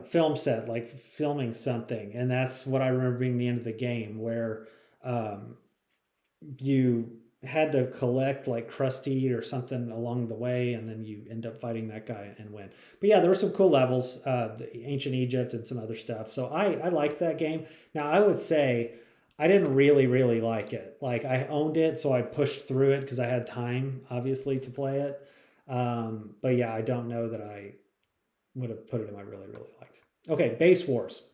film set, like filming something. And that's what I remember being the end of the game where um you had to collect like Krusty or something along the way, and then you end up fighting that guy and win. But yeah, there were some cool levels, ancient Egypt and some other stuff. So I liked that game. Now I would say I didn't really like it. Like I owned it, so I pushed through it because I had time, obviously, to play it. But yeah, I don't know that I would have put it in my really liked. Okay, Base Wars.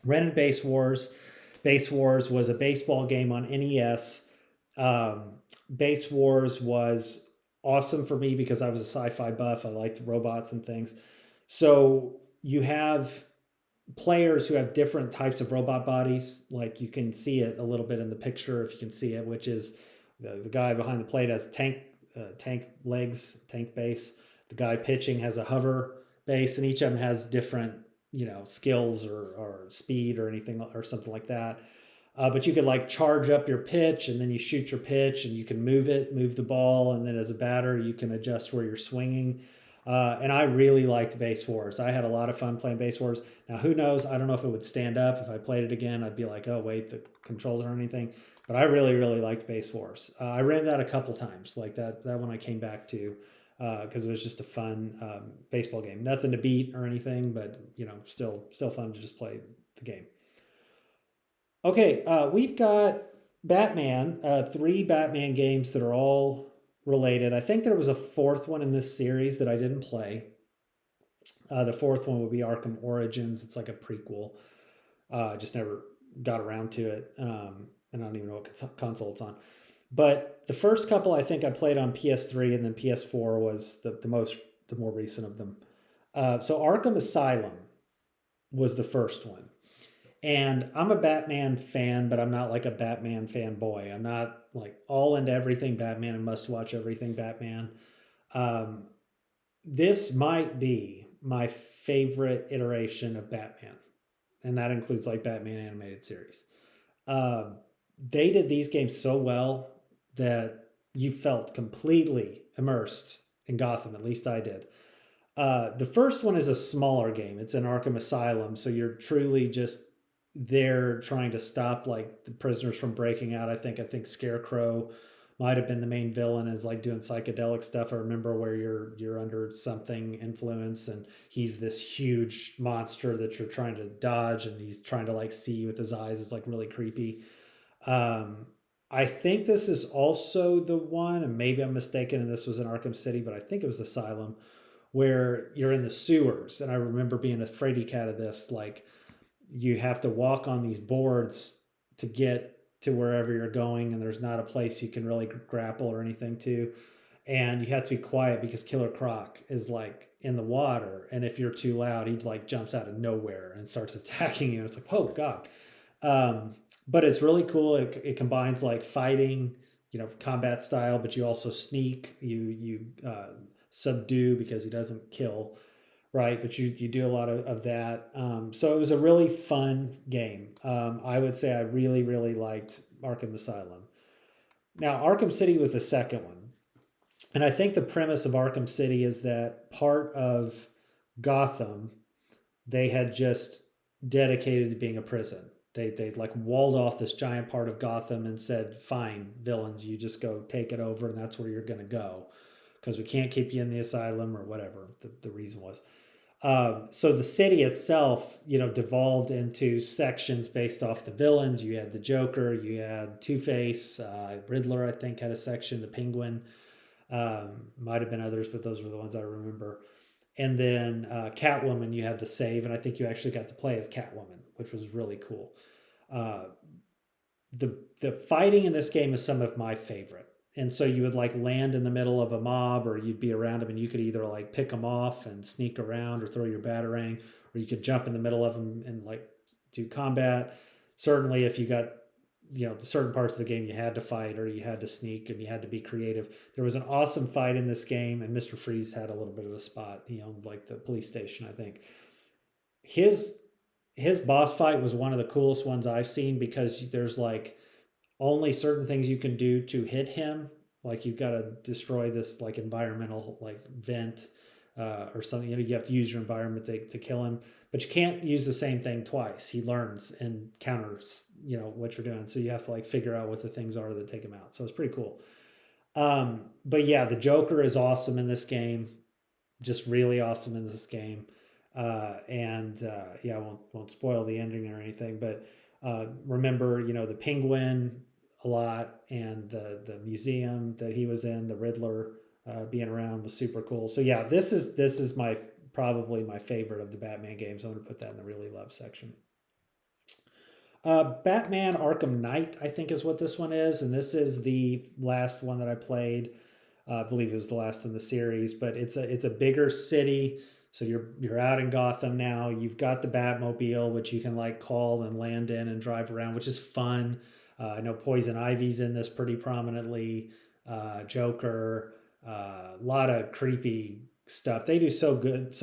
Rented Base Wars. Base Wars was a baseball game on NES. Base Wars was awesome for me because I was a sci-fi buff. I liked robots and things. So you have players who have different types of robot bodies. Like you can see it a little bit in the picture if you can see it, which is the guy behind the plate has tank legs, tank base. The guy pitching has a hover base, and each of them has different skills or speed or anything or something like that. But you could like charge up your pitch, and then you shoot your pitch, and you can move the ball, and then as a batter you can adjust where you're swinging. And I really liked Base Wars. I had a lot of fun playing Base Wars. Now who knows? I don't know if it would stand up if I played it again. I'd be like, oh wait, the controls or anything. But I really liked Base Wars. I ran that a couple times, like that one I came back to because it was just a fun baseball game. Nothing to beat or anything, but still fun to just play the game. Okay, we've got Batman, 3 Batman games that are all related. I think there was a 4th one in this series that I didn't play. The 4th one would be Arkham Origins. It's like a prequel. Just never got around to it. And I don't even know what console it's on. But the first couple I think I played on PS3, and then PS4 was the more recent of them. So Arkham Asylum was the first one. And I'm a Batman fan, but I'm not like a Batman fanboy. I'm not like all into everything Batman and must watch everything Batman. Um, this might be my favorite iteration of Batman, and that includes like Batman animated series. They did these games so well that you felt completely immersed in Gotham. At least I did. The first one is a smaller game. It's an Arkham Asylum, so you're truly just there trying to stop like the prisoners from breaking out. I think Scarecrow might have been the main villain, is like doing psychedelic stuff. I remember where you're under something influence, and he's this huge monster that you're trying to dodge, and he's trying to like see you with his eyes. It's like really creepy. I think this is also the one, and maybe I'm mistaken, and this was in Arkham City, but I think it was Asylum, where you're in the sewers. And I remember being a fraidy cat of this, like you have to walk on these boards to get to wherever you're going, and there's not a place you can really grapple or anything to. And you have to be quiet because Killer Croc is like in the water, and if you're too loud, he like jumps out of nowhere and starts attacking you. And it's like, oh god. But it's really cool. It combines like fighting, combat style, but you also sneak. You subdue because he doesn't kill, right? But you do a lot of that. So it was a really fun game. I would say I really liked Arkham Asylum. Now Arkham City was the second one, And I think the premise of Arkham City is that part of Gotham they had just dedicated to being a prison. They like walled off this giant part of Gotham and said, "Fine, villains, you just go take it over, and that's where you're going to go, because we can't keep you in the asylum or whatever the reason was." So the city itself, devolved into sections based off the villains. You had the Joker, you had Two Face, Riddler. I think had a section. The Penguin, might have been others, but those were the ones I remember. And then Catwoman you had to save, and I think you actually got to play as Catwoman, which was really cool. Uh, the fighting in this game is some of my favorite. And so you would like land in the middle of a mob, or you'd be around them, and you could either like pick them off and sneak around, or throw your batarang, or you could jump in the middle of them and like do combat. Certainly, if you got the certain parts of the game you had to fight, or you had to sneak, and you had to be creative. There was an awesome fight in this game, and Mr. Freeze had a little bit of a spot. He owned like the police station, I think. His boss fight was one of the coolest ones I've seen, because there's like only certain things you can do to hit him. Like you've got to destroy this like environmental like vent, or something. You have to use your environment to kill him, but you can't use the same thing twice. He learns and counters what you're doing, so you have to like figure out what the things are that take him out. So it's pretty cool. But yeah, the Joker is awesome in this game, just really awesome in this game. And yeah, I won't spoil the ending or anything, but remember, the Penguin a lot, and the museum that he was in, the Riddler, being around was super cool. So yeah, this is my probably my favorite of the Batman games. I'm going to put that in the really love section. Batman Arkham Knight, I think, is what this one is, and this is the last one that I played. I believe it was the last in the series, but it's a bigger city. So you're out in Gotham now. You've got the Batmobile, which you can like call and land in and drive around, which is fun. I know Poison Ivy's in this pretty prominently. Joker, a lot of creepy stuff. They do so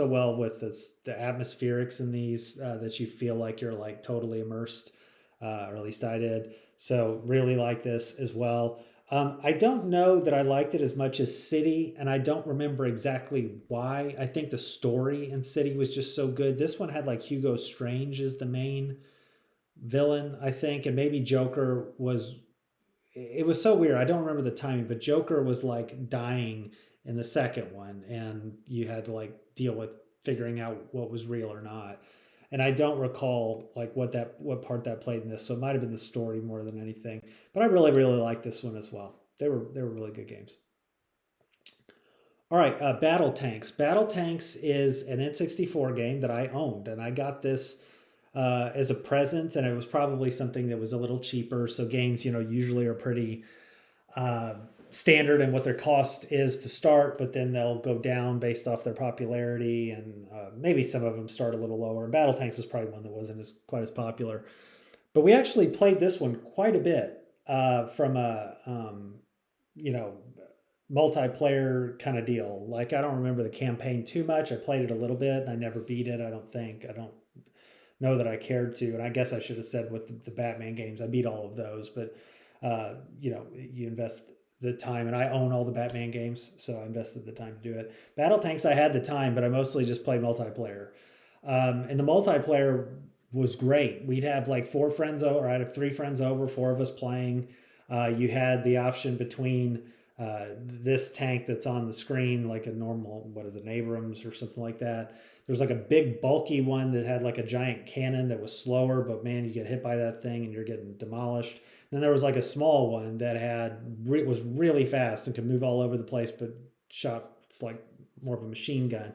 well with the atmospherics in these, that you feel like you're like totally immersed, or at least I did. So really like this as well. I don't know that I liked it as much as City, and I don't remember exactly why. I think the story in City was just so good. This one had like Hugo Strange as the main villain, I think, and maybe Joker was. It was so weird. I don't remember the timing, but Joker was like dying in the second one, and you had to like deal with figuring out what was real or not. And I don't recall like what part that played in this, so it might have been the story more than anything. But I really really like this one as well. They were really good games. All right, Battle Tanks. Battle Tanks is an N64 game that I owned, and I got this as a present, and it was probably something that was a little cheaper. So games, usually are pretty uh, standard in what their cost is to start, but then they'll go down based off their popularity, and maybe some of them start a little lower. And Battle Tanks was probably one that wasn't as quite as popular, but we actually played this one quite a bit, from a you know multiplayer kind of deal. Like I don't remember the campaign too much. I played it a little bit, and I never beat it. I don't think. I don't know that I cared to. And I guess I should have said with the Batman games, I beat all of those. But you invest the time, and I own all the Batman games, so I invested the time to do it. Battle Tanks, I had the time, but I mostly just played multiplayer. And the multiplayer was great. We'd have like four friends over. I'd have three friends over, four of us playing. You had the option between this tank that's on the screen, like a normal, what is it, an Abrams or something like that. There was like a big bulky one that had like a giant cannon that was slower, but man, you get hit by that thing and you're getting demolished. And then there was like a small one that was really fast and could move all over the place, but shot, it's like more of a machine gun.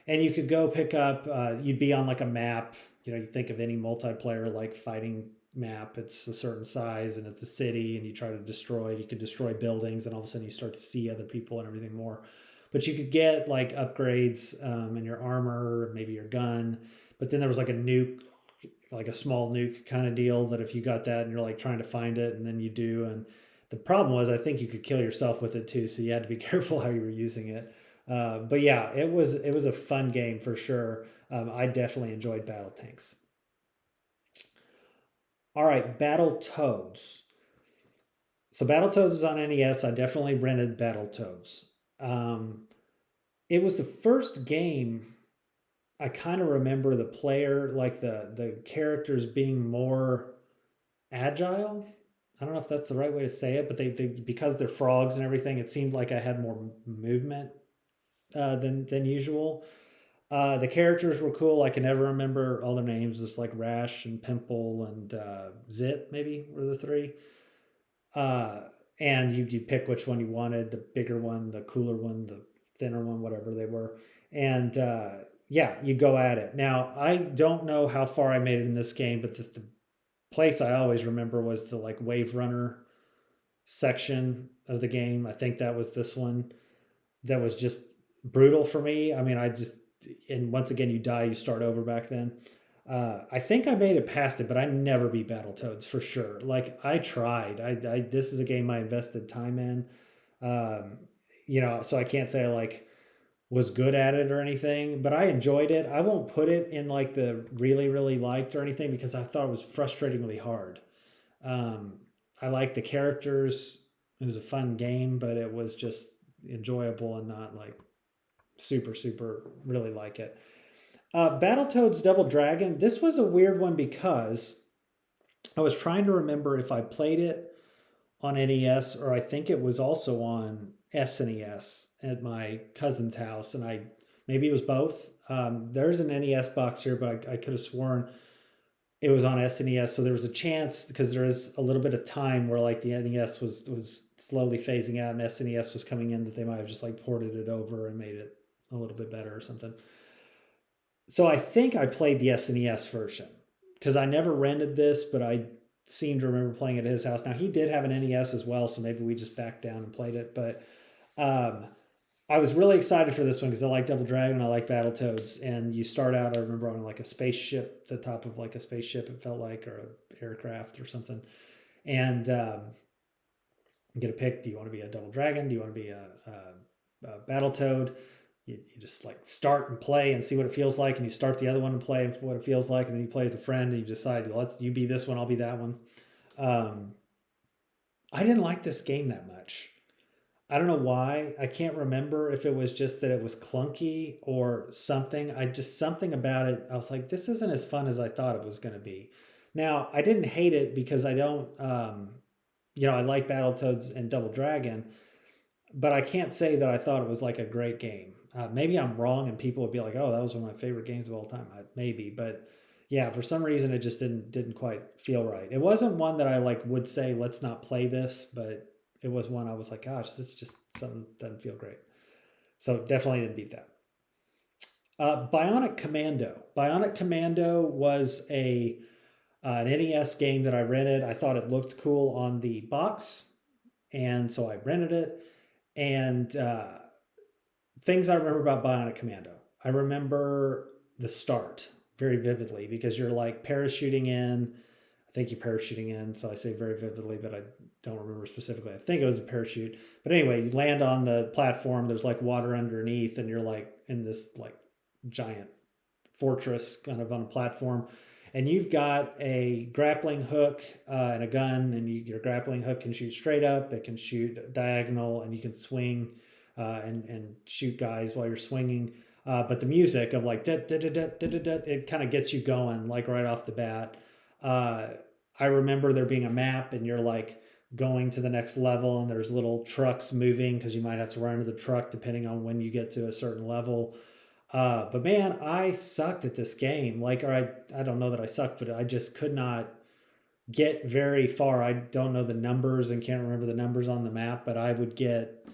And you could go pick up, you'd be on like a map. You think of any multiplayer like fighting map, it's a certain size and it's a city, and you try to destroy it. You could destroy buildings, and all of a sudden you start to see other people and everything more. But you could get like upgrades, in your armor, maybe your gun. But then there was like a nuke, like a small nuke kind of deal, that if you got that and you're like trying to find it, and then you do. And the problem was, I think you could kill yourself with it too, so you had to be careful how you were using it. But yeah, it was a fun game for sure. I definitely enjoyed Battle Tanks. All right, Battle Toads. So Battle Toads was on NES. I definitely rented Battle Toads. Um, it was the first game I kind of remember the player, like the characters being more agile. I don't know if that's the right way to say it, but they because they're frogs and everything, it seemed like I had more movement than usual. The characters were cool. I can never remember all their names, just like Rash and Pimple and Zit, maybe were the three. Uh, and you pick which one you wanted, the bigger one, the cooler one, the thinner one, whatever they were. And yeah, you go at it. Now, I don't know how far I made it in this game, but the place I always remember was the like Wave Runner section of the game. I think that was this one that was just brutal for me. I mean, I just, and once again, you die, you start over back then. I think I made it past it, but I never beat Battletoads for sure. Like I tried. This is a game I invested time in. Um, so I can't say I like was good at it or anything, but I enjoyed it. I won't put it in like the really really liked or anything because I thought it was frustratingly hard. Um, I like the characters. It was a fun game, but it was just enjoyable and not like super super really like it. Battletoads Double Dragon. This was a weird one because I was trying to remember if I played it on NES or I think it was also on SNES at my cousin's house, and I maybe it was both. There's an NES box here, but I could have sworn it was on SNES. So there was a chance because there is a little bit of time where like the NES was slowly phasing out and SNES was coming in that they might have just like ported it over and made it a little bit better or something. So I think I played the SNES version because I never rented this, but I seem to remember playing it at his house. Now he did have an NES as well, so maybe we just backed down and played it. But um, I was really excited for this one because I like Double Dragon, I like Battletoads, and you start out. I remember on like a spaceship, the top of like a spaceship, it felt like, or an aircraft or something, and you get a pick. Do you want to be a Double Dragon? Do you want to be a Battletoad? You just like start and play and see what it feels like, and you start the other one and play what it feels like, and then you play with a friend and you decide let's you be this one, I'll be that one. Um, I didn't like this game that much. I don't know why. I can't remember if it was just that it was clunky or something. I just something about it. I was like, this isn't as fun as I thought it was going to be. Now I didn't hate it because I don't. I like Battletoads and Double Dragon, but I can't say that I thought it was like a great game. Maybe I'm wrong, and people would be like, "Oh, that was one of my favorite games of all time." Maybe, but yeah, for some reason it just didn't quite feel right. It wasn't one that I like would say, "Let's not play this," but it was one I was like, "Gosh, this just something doesn't feel great." So definitely didn't beat that. Bionic Commando. Bionic Commando was an NES game that I rented. I thought it looked cool on the box, and so I rented it. And things I remember about Bionic Commando. I remember the start very vividly because you're like parachuting in. I think you're parachuting in, so I say very vividly, but I don't remember specifically. I think it was a parachute. But anyway, you land on the platform, there's like water underneath, and you're like in this like giant fortress kind of on a platform. And you've got a grappling hook and a gun, and your grappling hook can shoot straight up, it can shoot diagonal, and you can swing and shoot guys while you're swinging. But the music of like it kind of gets you going like right off the bat. Uh, I remember there being a map, and you're like going to the next level, and there's little trucks moving because you might have to run into the truck depending on when you get to a certain level. But man, I sucked at this game. Like, or I don't know that I sucked, but I just could not get very far. I don't know the numbers and can't remember the numbers on the map, but I would get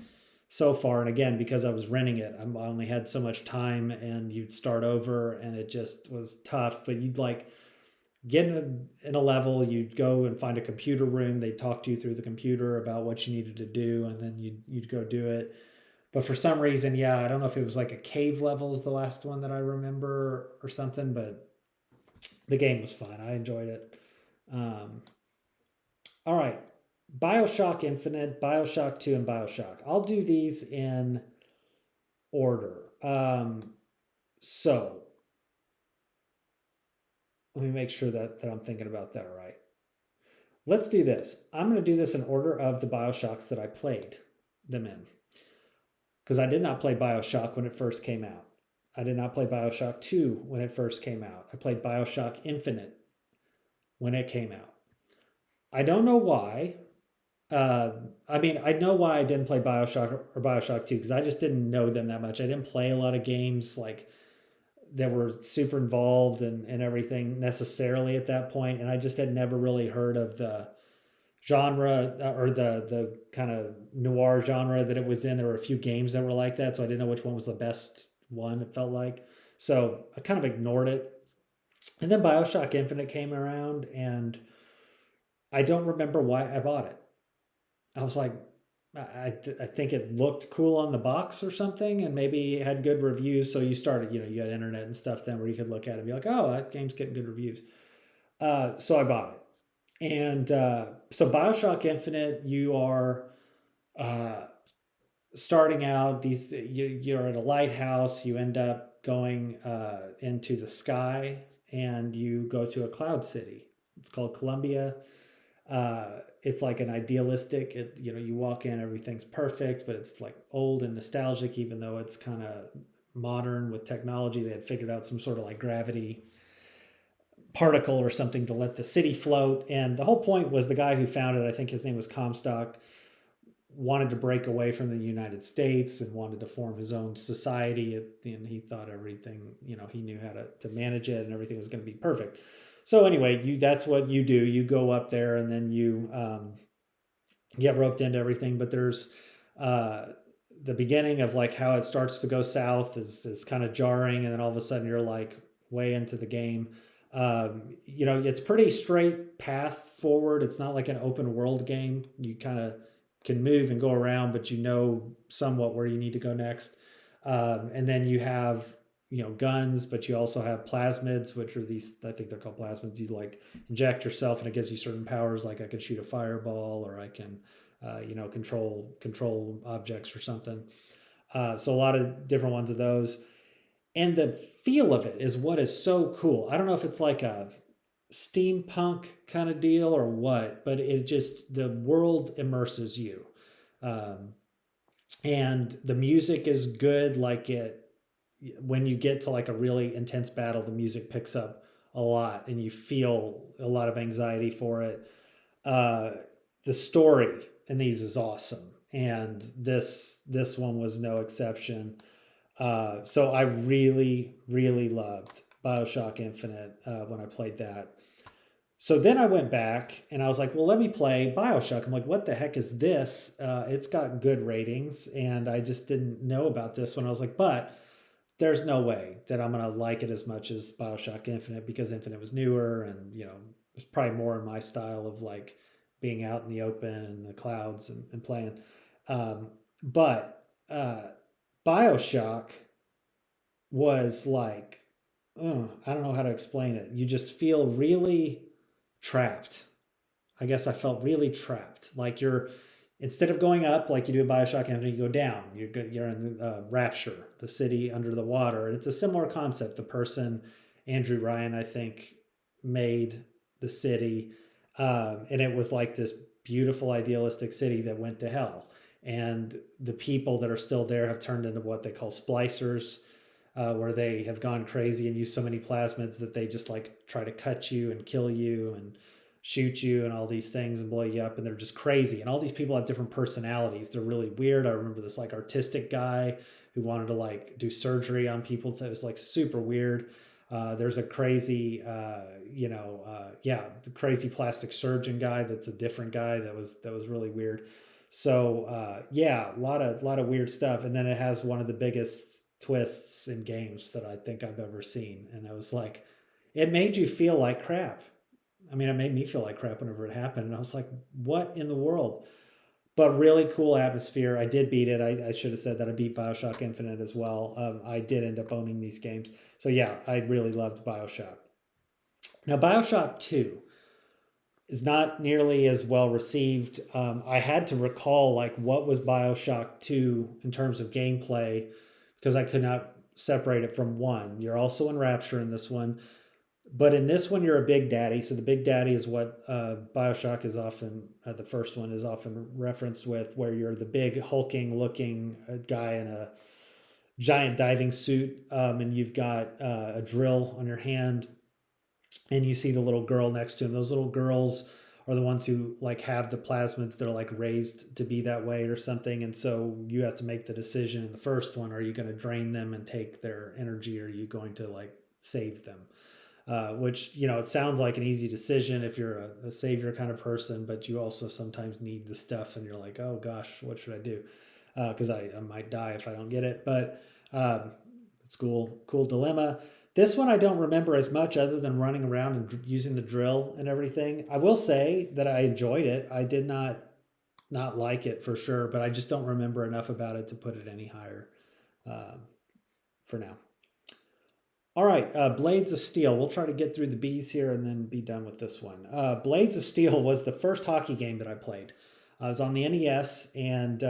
so far. And again, because I was renting it, I only had so much time, and you'd start over, and it just was tough. But you'd like get in a level, you'd go and find a computer room. They'd talk to you through the computer about what you needed to do, and then you'd go do it. But for some reason, yeah, I don't know if it was like a cave level is the last one that I remember or something, but the game was fun. I enjoyed it. Um, all right. Bioshock Infinite, Bioshock 2, and Bioshock. I'll do these in order. So let me make sure that I'm thinking about that right. Let's do this. I'm going to do this in order of the Bioshocks that I played them in. because I did not play Bioshock when it first came out. I did not play Bioshock 2 when it first came out. I played Bioshock Infinite when it came out. I don't know why. Uh, I mean, I know why I didn't play Bioshock or Bioshock 2 because I just didn't know them that much. I didn't play a lot of games like that were super involved and everything necessarily at that point, and I just had never really heard of the genre or the kind of noir genre that it was in. There were a few games that were like that, so I didn't know which one was the best one. It felt like so I kind of ignored it, and then Bioshock Infinite came around, and I don't remember why I bought it. I was like, I think it looked cool on the box or something, and maybe it had good reviews. So you started, you had internet and stuff then where you could look at it and be like, oh, that game's getting good reviews. So I bought it. And so Bioshock Infinite, you are uh, starting out, you're at a lighthouse, you end up going into the sky, and you go to a cloud city. It's called Columbia. It's like an idealistic, you walk in, everything's perfect, but it's like old and nostalgic, even though it's kind of modern with technology. They had figured out some sort of like gravity particle or something to let the city float. And the whole point was the guy who founded it, I think his name was Comstock, wanted to break away from the United States and wanted to form his own society. And he thought everything, he knew how to manage it and everything was going to be perfect. So anyway, that's what you do. You go up there and then you get roped into everything. But there's the beginning of like how it starts to go south is kind of jarring. And then all of a sudden you're like way into the game. It's pretty straight path forward. It's not like an open world game. You kind of can move and go around, but somewhat where you need to go next. And then you have guns, but you also have plasmids, which are these, I think they're called plasmids. You like inject yourself and it gives you certain powers. Like I can shoot a fireball, or I can, control objects or something. So a lot of different ones of those. And the feel of it is what is so cool. I don't know if it's like a steampunk kind of deal or what, but the world immerses you. And the music is good. When you get to like a really intense battle, the music picks up a lot and you feel a lot of anxiety for it. The story in these is awesome. And this one was no exception. So I really, really loved Bioshock Infinite when I played that. So then I went back and I was like, well, let me play Bioshock. I'm like, what the heck is this? It's got good ratings, and I just didn't know about this one. I was like, but there's no way that I'm going to like it as much as Bioshock Infinite, because Infinite was newer and, it's probably more in my style of like being out in the open and the clouds and playing. But Bioshock was like, I don't know how to explain it. You just feel really trapped. I guess I felt really trapped. Like instead of going up like you do in Bioshock Infinite, you go down. You're in Rapture, the city under the water. And it's a similar concept. The person, Andrew Ryan, I think, made the city. And it was like this beautiful, idealistic city that went to hell. And the people that are still there have turned into what they call splicers, where they have gone crazy and used so many plasmids that they just like try to cut you and kill you and shoot you and all these things and blow you up, and they're just crazy. And all these people have different personalities. They're really weird. I remember this like artistic guy who wanted to like do surgery on people, so it was like super weird. There's a crazy, the crazy plastic surgeon guy that's a different guy that was really weird. So a lot of weird stuff. And then it has one of the biggest twists in games that I think I've ever seen. And I was like, it made you feel like crap. I mean, it made me feel like crap whenever it happened. And I was like, what in the world? But really cool atmosphere. I did beat it. I should have said that I beat Bioshock Infinite as well. I did end up owning these games. So yeah, I really loved Bioshock. Now, Bioshock 2 is not nearly as well received. I had to recall like what was Bioshock 2 in terms of gameplay, because I could not separate it from 1. You're also in Rapture in this one. But in this one, you're a big daddy. So the big daddy is what Bioshock is often, the first one is often referenced with, where you're the big hulking looking guy in a giant diving suit, and you've got a drill on your hand, and you see the little girl next to him. Those little girls are the ones who like have the plasmids. They're like raised to be that way or something, and so you have to make the decision in the first one: are you going to drain them and take their energy, or are you going to like save them? Which, you know, it sounds like an easy decision if you're a savior kind of person, but you also sometimes need the stuff and you're like, oh gosh, what should I do? Because I might die if I don't get it. But it's cool dilemma. This one I don't remember as much other than running around and using the drill and everything. I will say that I enjoyed it. I did not like it for sure, but I just don't remember enough about it to put it any higher um, for now. All right, Blades of Steel. We'll try to get through the B's here and then be done with this one. Blades of Steel was the first hockey game that I played. I was on the NES and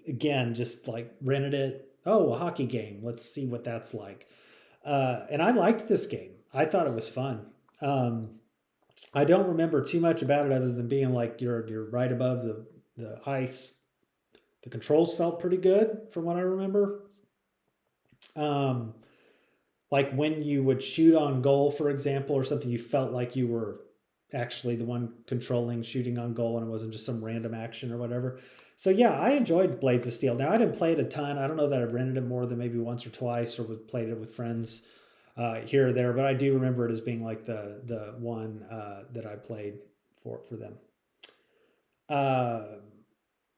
again, just like rented it. Oh, a hockey game. Let's see what that's like. And I liked this game. I thought it was fun. I don't remember too much about it other than being like you're right above the ice. The controls felt pretty good from what I remember. Um, like when you would shoot on goal, for example, or something, you felt like you were actually the one controlling shooting on goal and it wasn't just some random action or whatever. So yeah, I enjoyed Blades of Steel. Now I didn't play it a ton. I don't know that I've rented it more than maybe once or twice, or played it with friends here or there. But I do remember it as being like the one that I played for them. Uh,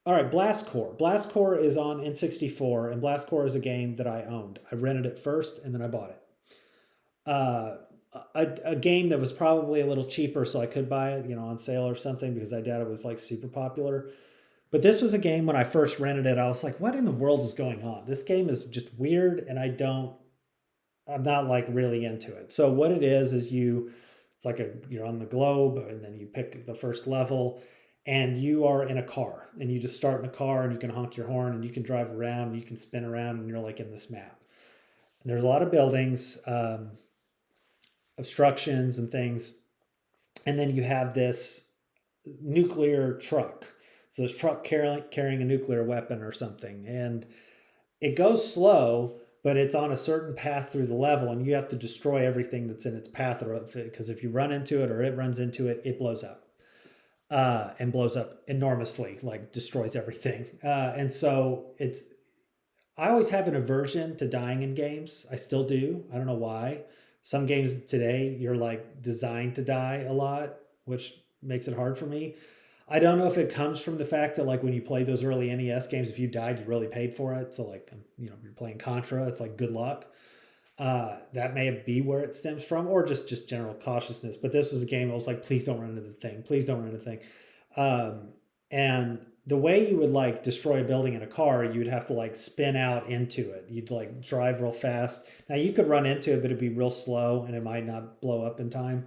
all right, Blast Corps. Blast Corps is on N64, and Blast Corps is a game that I owned. I rented it first, and then I bought it. Uh, a game that was probably a little cheaper, so I could buy it, you know, on sale or something, because I doubt it was like super popular. But this was a game when I first rented it, I was like, what in the world is going on? This game is just weird, and I'm not like really into it. So what it is it's like you're on the globe, and then you pick the first level, and you are in a car, and you just start in a car, and you can honk your horn, and you can drive around, and you can spin around, and you're like in this map. And there's a lot of buildings, obstructions and things, and then you have this nuclear truck. So this truck carrying a nuclear weapon or something, and it goes slow, but it's on a certain path through the level, and you have to destroy everything that's in its path, or because if you run into it or it runs into it, it blows up. And blows up enormously, like destroys everything. And so I always have an aversion to dying in games. I still do. I don't know why. Some games today, you're like designed to die a lot, which makes it hard for me. I don't know if it comes from the fact that like when you played those early NES games, if you died, you really paid for it. So like, you know, you're playing Contra, it's like good luck. That may be where it stems from, or just general cautiousness. But this was a game I was like, please don't run into the thing. Please don't run into the thing. And the way you would like destroy a building in a car, you would have to like spin out into it. You'd like drive real fast. Now you could run into it, but it'd be real slow and it might not blow up in time.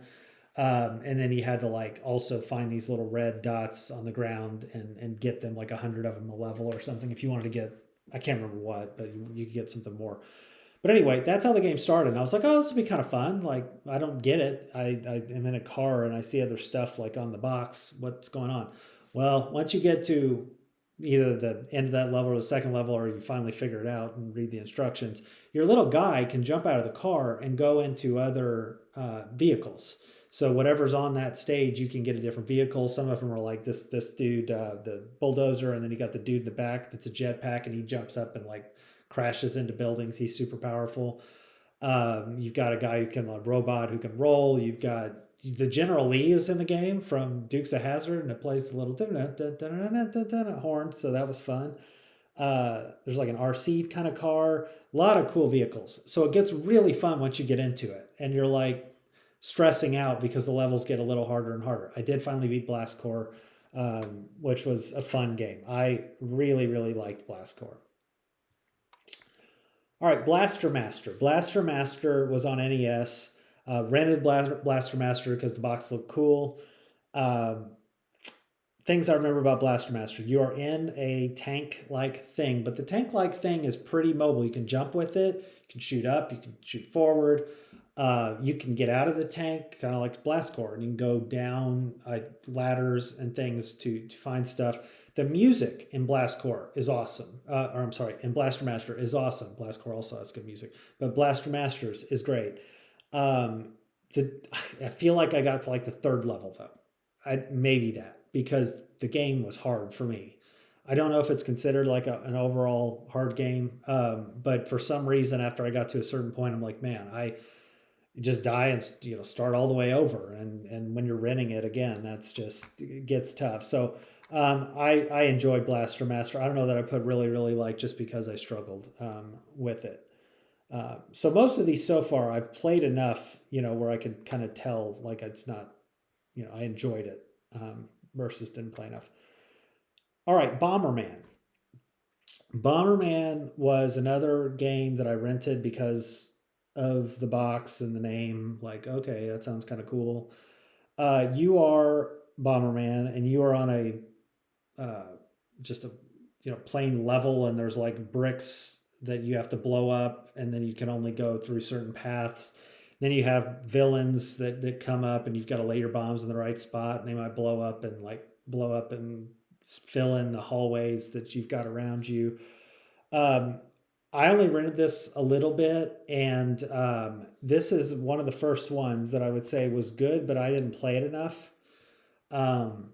And then you had to like also find these little red dots on the ground and get them, like 100 of them a level or something. If you wanted to get, I can't remember what, but you could get something more. But anyway, that's how the game started. And I was like, oh, this would be kind of fun. Like, I don't get it. I am in a car and I see other stuff like on the box. What's going on? Well, once you get to either the end of that level or the second level, or you finally figure it out and read the instructions, your little guy can jump out of the car and go into other vehicles. So whatever's on that stage, you can get a different vehicle. Some of them are like this dude, the bulldozer, and then you got the dude in the back that's a jetpack, and he jumps up and like crashes into buildings. He's super powerful. You've got a guy a robot who can roll. You've got the General Lee is in the game from Dukes of Hazzard, and it plays the little horn. So that was fun. There's like an RC kind of car, a lot of cool vehicles. So it gets really fun once you get into it, and you're like stressing out because the levels get a little harder and harder. I did finally beat Blast Corps, which was a fun game. I really, really liked Blast Corps. All right, Blaster Master. Blaster Master was on NES. Rented Blaster Master because the box looked cool. Things I remember about Blaster Master. You are in a tank-like thing, but the tank-like thing is pretty mobile. You can jump with it. You can shoot up. You can shoot forward. You can get out of the tank, kind of like Blast Corps, and you can go down ladders and things to find stuff. The music in Blast Corps is awesome. Or I'm sorry, in Blaster Master is awesome. Blast Corps also has good music, but Blaster Masters is great. Um, the I feel like I got to like the third level though. Maybe that because the game was hard for me. I don't know if it's considered like an overall hard game, but for some reason, after I got to a certain point, I'm like, man, I just die and start all the way over. And when you're renting it again, that's just it gets tough. So I enjoyed Blaster Master. I don't know that I put really like just because I struggled with it. So most of these so far, I've played enough, where I could kind of tell like it's not, I enjoyed it versus didn't play enough. All right, Bomberman. Bomberman was another game that I rented because of the box and the name. Like, okay, that sounds kind of cool. You are Bomberman, and you are on uh, just a plain level, and there's like bricks that you have to blow up, and then you can only go through certain paths. Then you have villains that come up, and you've got to lay your bombs in the right spot, and they might blow up and fill in the hallways that you've got around you. Um, I only rented this a little bit, and this is one of the first ones that I would say was good, but I didn't play it enough. Um,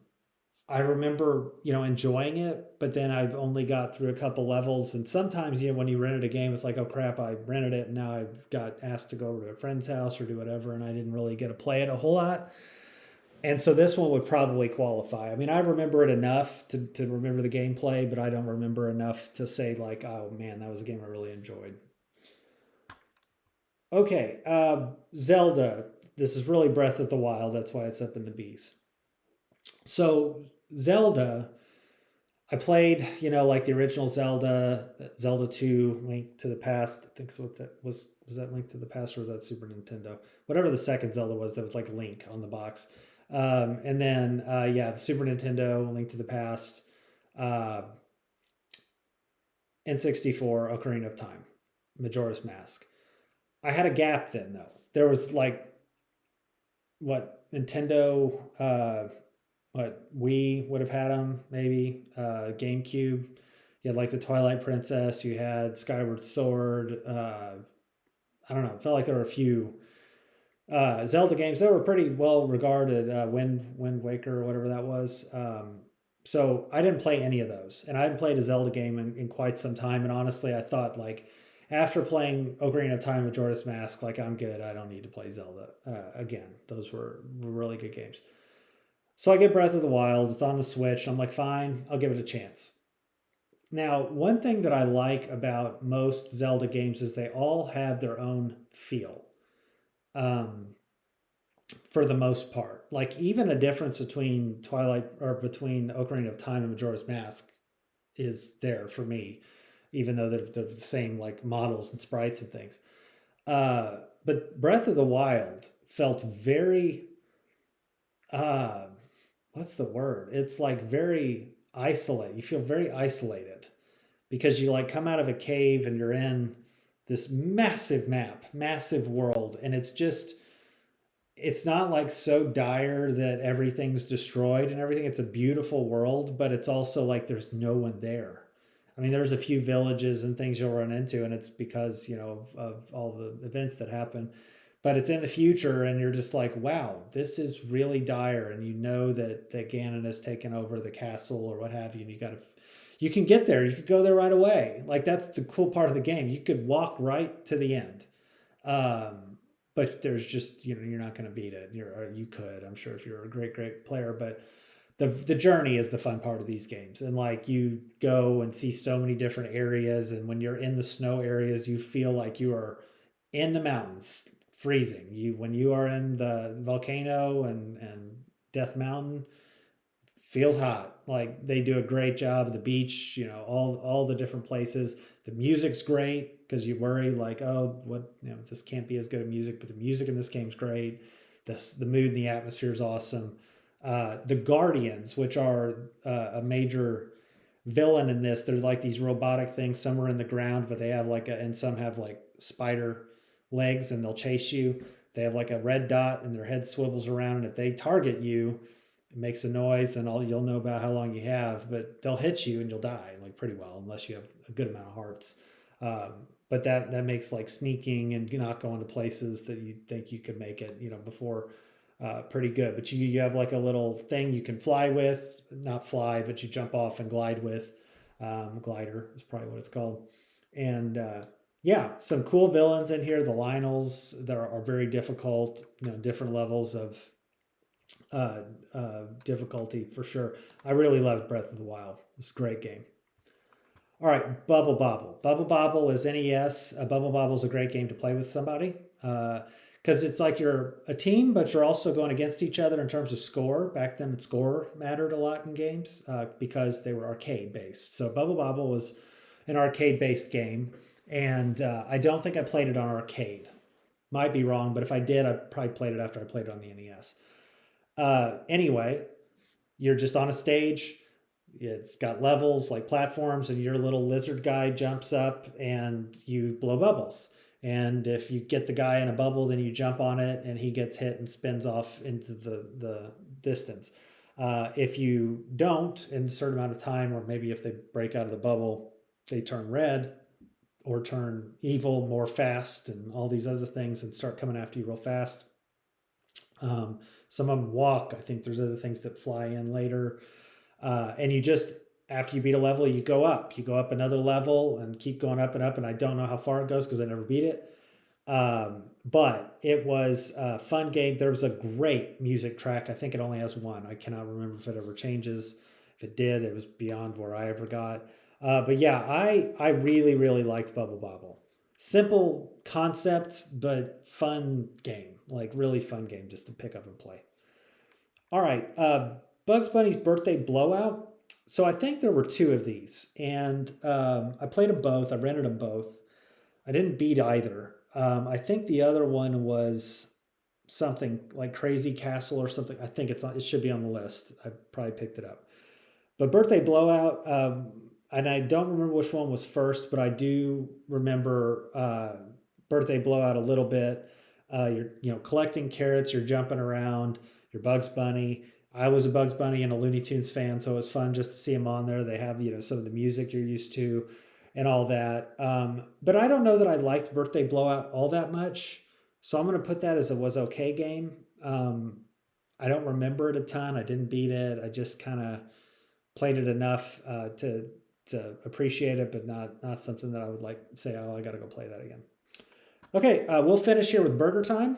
I remember, enjoying it, but then I've only got through a couple levels. And sometimes, when you rented a game, it's like, oh crap, I rented it and now I've got asked to go over to a friend's house or do whatever, and I didn't really get to play it a whole lot. And so this one would probably qualify. I mean, I remember it enough to remember the gameplay, but I don't remember enough to say like, oh man, that was a game I really enjoyed. Okay, Zelda. This is really Breath of the Wild. That's why it's up in the B's. So Zelda, I played, like the original Zelda, Zelda 2, Link to the Past. I think so. What that was that Link to the Past or was that Super Nintendo? Whatever the second Zelda was, that was like Link on the box. And then, yeah, the Super Nintendo, Link to the Past, uh, N64, Ocarina of Time, Majora's Mask. I had a gap then, though. There was like, what, Nintendo, what, Wii would have had them, maybe, GameCube. You had like the Twilight Princess, you had Skyward Sword. I don't know, it felt like there were a few Zelda games that were pretty well regarded. Wind Waker or whatever that was. So I didn't play any of those, and I hadn't played a Zelda game in quite some time. And honestly, I thought like after playing Ocarina of Time, Majora's Mask, like I'm good. I don't need to play Zelda again. Those were really good games. So I get Breath of the Wild. It's on the Switch. I'm like, fine, I'll give it a chance. Now, one thing that I like about most Zelda games is they all have their own feel. Um, for the most part. Like even a difference between Twilight or between Ocarina of Time and Majora's Mask is there for me, even though they're the same like models and sprites and things. But Breath of the Wild felt very uh, what's the word? It's like very isolate. You feel very isolated because you like come out of a cave and you're in this massive map, massive world, and it's not like so dire that everything's destroyed and everything. It's a beautiful world, but it's also like there's no one there. I mean, there's a few villages and things you'll run into, and it's because, of all the events that happen. But it's in the future, and you're just like, wow, this is really dire. And you know that Ganon has taken over the castle or what have you, and you can get there. You could go there right away. Like, that's the cool part of the game. You could walk right to the end. But there's just you're not going to beat it. Or you could, I'm sure, if you're a great player. But the journey is the fun part of these games, and like you go and see so many different areas, and when you're in the snow areas, you feel like you are in the mountains, freezing. When you are in the volcano and Death Mountain, feels hot. Like they do a great job of the beach, all the different places. The music's great because you worry like, oh, what, this can't be as good of music, but the music in this game's great. The mood and the atmosphere is awesome. The Guardians, which are a major villain in this, they're like these robotic things. Some are in the ground, but they have and some have like spider legs and they'll chase you. They have like a red dot and their head swivels around, and if they target you, it makes a noise, and you'll know about how long you have. But they'll hit you and you'll die like pretty well unless you have a good amount of hearts. But that makes like sneaking and not going to places that you think you could make it, before, pretty good. But you have like a little thing you can fly with, not fly, but you jump off and glide with. Glider is probably what it's called. And yeah, some cool villains in here. The Lionels that are very difficult, different levels of difficulty for sure. I really loved Breath of the Wild. It's a great game. All right, Bubble Bobble. Bubble Bobble is NES. Bubble Bobble is a great game to play with somebody because it's like you're a team, but you're also going against each other in terms of score. Back then, score mattered a lot in games because they were arcade based. So Bubble Bobble was an arcade based game, and I don't think I played it on arcade. Might be wrong, but if I did, I probably played it after I played it on the NES. Anyway, you're just on a stage. It's got levels like platforms, and your little lizard guy jumps up and you blow bubbles. And if you get the guy in a bubble, then you jump on it and he gets hit and spins off into the distance. If you don't in a certain amount of time, or maybe if they break out of the bubble, they turn red or turn evil more fast and all these other things and start coming after you real fast. Some of them walk. I think there's other things that fly in later. And you just, after you beat a level, you go up another level and keep going up and up. And I don't know how far it goes because I never beat it. But it was a fun game. There was a great music track. I think it only has one. I cannot remember if it ever changes. If it did, it was beyond where I ever got. But yeah, I really, really liked Bubble Bobble. Simple concept, but fun game. Like really fun game just to pick up and play. All right. Bugs Bunny's Birthday Blowout. So I think there were two of these, and I played them both. I rented them both. I didn't beat either. I think the other one was something like Crazy Castle or something. I think it should be on the list. I probably picked it up. But Birthday Blowout, and I don't remember which one was first, but I do remember Birthday Blowout a little bit. You're collecting carrots. You're jumping around. You're Bugs Bunny. I was a Bugs Bunny and a Looney Tunes fan, so it was fun just to see them on there. They have, some of the music you're used to and all that. But I don't know that I liked Birthday Blowout all that much. So I'm going to put that as a was okay game. I don't remember it a ton. I didn't beat it. I just kind of played it enough to appreciate it, but not something that I would like say, oh, I got to go play that again. Okay, we'll finish here with Burger Time.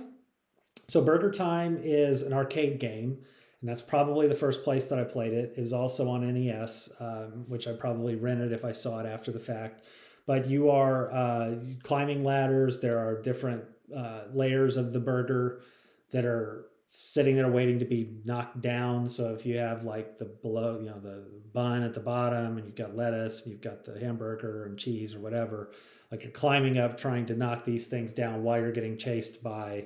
So Burger Time is an arcade game, and that's probably the first place that I played it. It was also on NES, which I probably rented if I saw it after the fact. But you are climbing ladders. There are different layers of the burger that are sitting there waiting to be knocked down. So if you have like the bun at the bottom, and you've got lettuce, and you've got the hamburger and cheese or whatever, like you're climbing up trying to knock these things down while you're getting chased by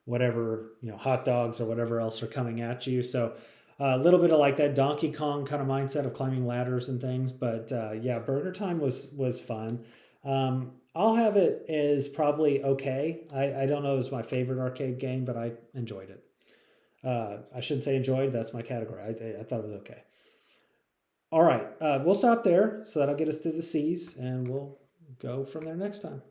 whatever, hot dogs or whatever else are coming at you. So a little bit of like that Donkey Kong kind of mindset of climbing ladders and things. But yeah, Burger Time was fun. I'll have it as probably okay. I don't know if it's my favorite arcade game, but I enjoyed it. I shouldn't say enjoyed. That's my category. I thought it was okay. All right. We'll stop there. So that'll get us to the C's, and we'll go from there next time.